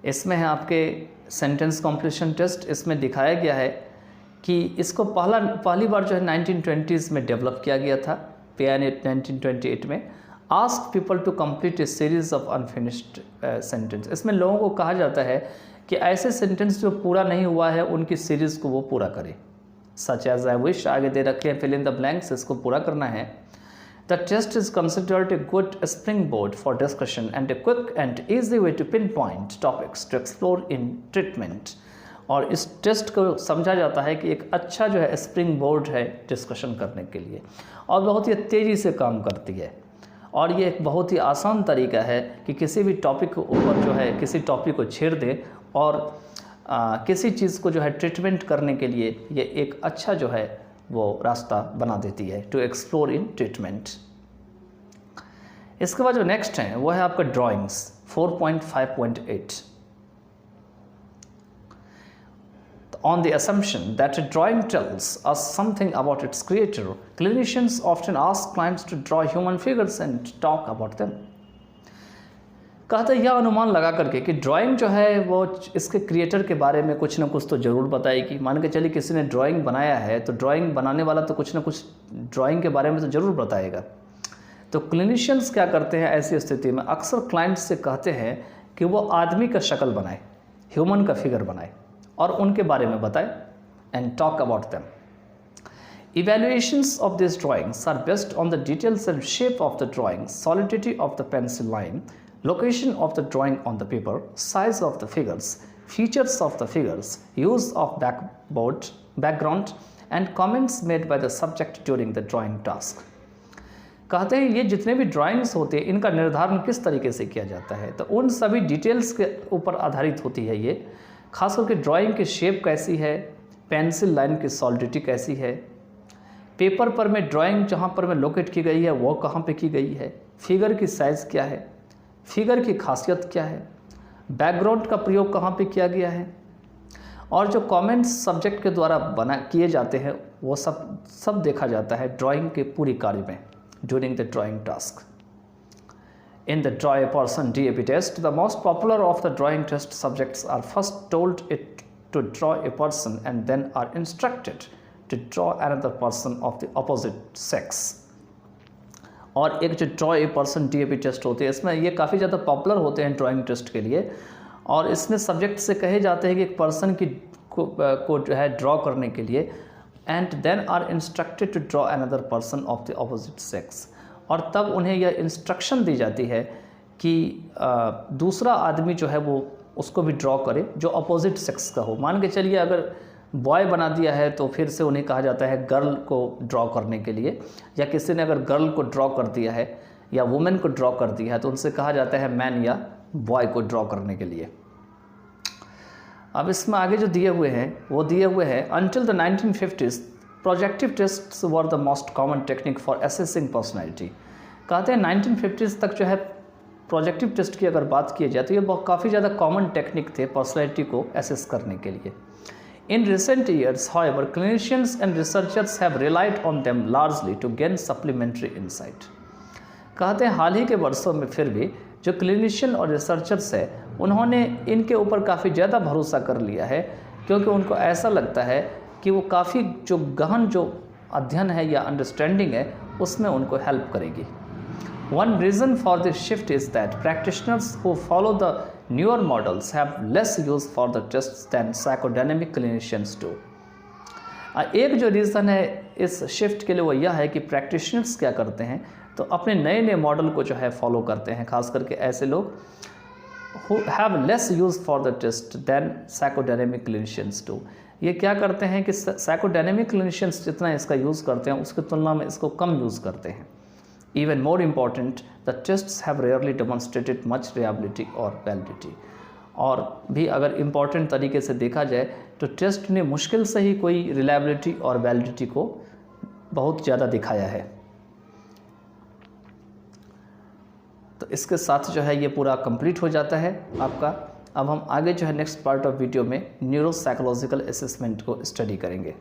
A: इसमें है आपके सेंटेंस कॉम्प्लीशन टेस्ट। इसमें दिखाया गया है कि इसको पहली बार जो है 1920s में डेवलप किया गया था, PNAT 1928 में। Ask people to complete a series of unfinished sentence. इसमें लोगों को कहा जाता है कि ऐसे सेंटेंस जो पूरा नहीं हुआ है उनकी सीरीज़ को वो पूरा करें। सच एज आई विश आगे दे रखे हैं, फिल इन द ब्लैंक्स, इसको पूरा करना है। The test is considered a good springboard for discussion and a quick and easy way to pinpoint topics to explore in treatment. और इस टेस्ट को समझा जाता है कि एक अच्छा जो है स्प्रिंग बोर्ड है डिस्कशन करने के लिए और बहुत ही तेज़ी से काम करती है। और ये एक बहुत ही आसान तरीका है कि किसी भी टॉपिक के ऊपर जो है किसी टॉपिक को छेड़ दे और किसी चीज़ को जो है ट्रीटमेंट करने के लिए ये एक अच्छा जो है वो रास्ता बना देती है टू एक्सप्लोर इन ट्रीटमेंट। इसके बाद जो नेक्स्ट है वो है आपका drawings 4.5.8। On the assumption that a drawing tells us something about its creator, clinicians often ask clients to draw human figures and talk about them। कहते हैं यह अनुमान लगा करके कि ड्राइंग जो है वो इसके क्रिएटर के बारे में कुछ ना कुछ तो ज़रूर बताएगी। मान के चलिए किसी ने ड्राइंग बनाया है तो ड्राइंग बनाने वाला तो कुछ ना कुछ ड्राइंग के बारे में तो ज़रूर बताएगा। तो क्लिनिशियंस क्या करते हैं ऐसी स्थिति में अक्सर क्लाइंट्स से कहते हैं कि वो आदमी का शक्ल बनाए, ह्यूमन का फिगर बनाए और उनके बारे में बताए and talk about them. Evaluations of these drawings are based on the details and shape of the drawing, solidity of the pencil line, location of the drawing on the paper, size of the figures, features of the figures, use of background and comments made by the subject during the drawing task. कहते हैं ये जितने भी drawings होते हैं इनका निर्धारण किस तरीके से किया जाता है, तो उन सभी डिटेल्स के ऊपर आधारित होती है ये, खास करके ड्राइंग की शेप कैसी है, पेंसिल लाइन की सॉलिडिटी कैसी है, पेपर पर में ड्राइंग जहाँ पर में लोकेट की गई है वो कहाँ पे की गई है, फिगर की साइज़ क्या है, फिगर की खासियत क्या है, बैकग्राउंड का प्रयोग कहाँ पे किया गया है, और जो कमेंट्स सब्जेक्ट के द्वारा किए जाते हैं वो सब देखा जाता है ड्राइंग के पूरी कार्य में during the drawing task. In the Draw a Person DAP test, the most popular of the drawing test subjects are first told it to draw a person and then are instructed to draw another person of the opposite sex. और एक जो draw a person DAP test होते हैं इसमें ये काफ़ी ज़्यादा popular होते हैं ड्राइंग टेस्ट के लिए, और इसमें सब्जेक्ट से कहे जाते हैं कि एक पर्सन को जो है ड्रॉ करने के लिए and then are instructed to draw another person of the opposite sex, और तब उन्हें यह इंस्ट्रक्शन दी जाती है कि दूसरा आदमी जो है वो उसको भी ड्रॉ करे जो अपोजिट सेक्स का हो. मान के चलिए अगर बॉय बना दिया है तो फिर से उन्हें कहा जाता है गर्ल को ड्रॉ करने के लिए, या किसी ने अगर गर्ल को ड्रॉ कर दिया है या वुमेन को ड्रॉ कर दिया है तो उनसे कहा जाता है मैन या बॉय को ड्रॉ करने के लिए. अब इसमें आगे जो दिए हुए हैं until the 1950s projective tests were the most common technique for assessing personality. कहते हैं 1950s तक जो है प्रोजेक्टिव टेस्ट की अगर बात की जाए तो ये काफ़ी ज़्यादा कॉमन टेक्निक थे पर्सनैलिटी को असेस करने के लिए. In recent years, however, clinicians and researchers have relied on them largely to gain supplementary insight. कहते हैं हाल ही के वर्षों में फिर भी जो क्लिनिशियन और रिसर्चर्स है उन्होंने इनके ऊपर काफ़ी ज़्यादा भरोसा कर लिया है, क्योंकि उनको ऐसा लगता है कि वो काफ़ी जो गहन जो अध्ययन है या अंडरस्टैंडिंग है उसमें उनको हेल्प करेगी. One reason for this shift is that practitioners who follow the newer models have less use for the tests than psychodynamic clinicians do. एक जो रीज़न है इस शिफ्ट के लिए वो यह है कि प्रैक्टिशनर्स क्या करते हैं तो अपने नए मॉडल को जो है फॉलो करते हैं, खास करके ऐसे लोग who have less use for the test than psychodynamic clinicians do. ये क्या करते हैं कि psychodynamic clinicians जितना इसका यूज़ करते हैं उसकी तुलना में इसको कम यूज़ करते हैं. Even more important, the tests have rarely demonstrated much reliability or validity. और भी अगर इम्पॉर्टेंट तरीके से देखा जाए तो टेस्ट ने मुश्किल से ही कोई रिलायबिलिटी और वैलिडिटी को बहुत ज़्यादा दिखाया है. तो इसके साथ जो है ये पूरा कंप्लीट हो जाता है आपका. अब हम आगे जो है नेक्स्ट पार्ट ऑफ वीडियो में न्यूरो साइकोलॉजिकल असेसमेंट को स्टडी करेंगे.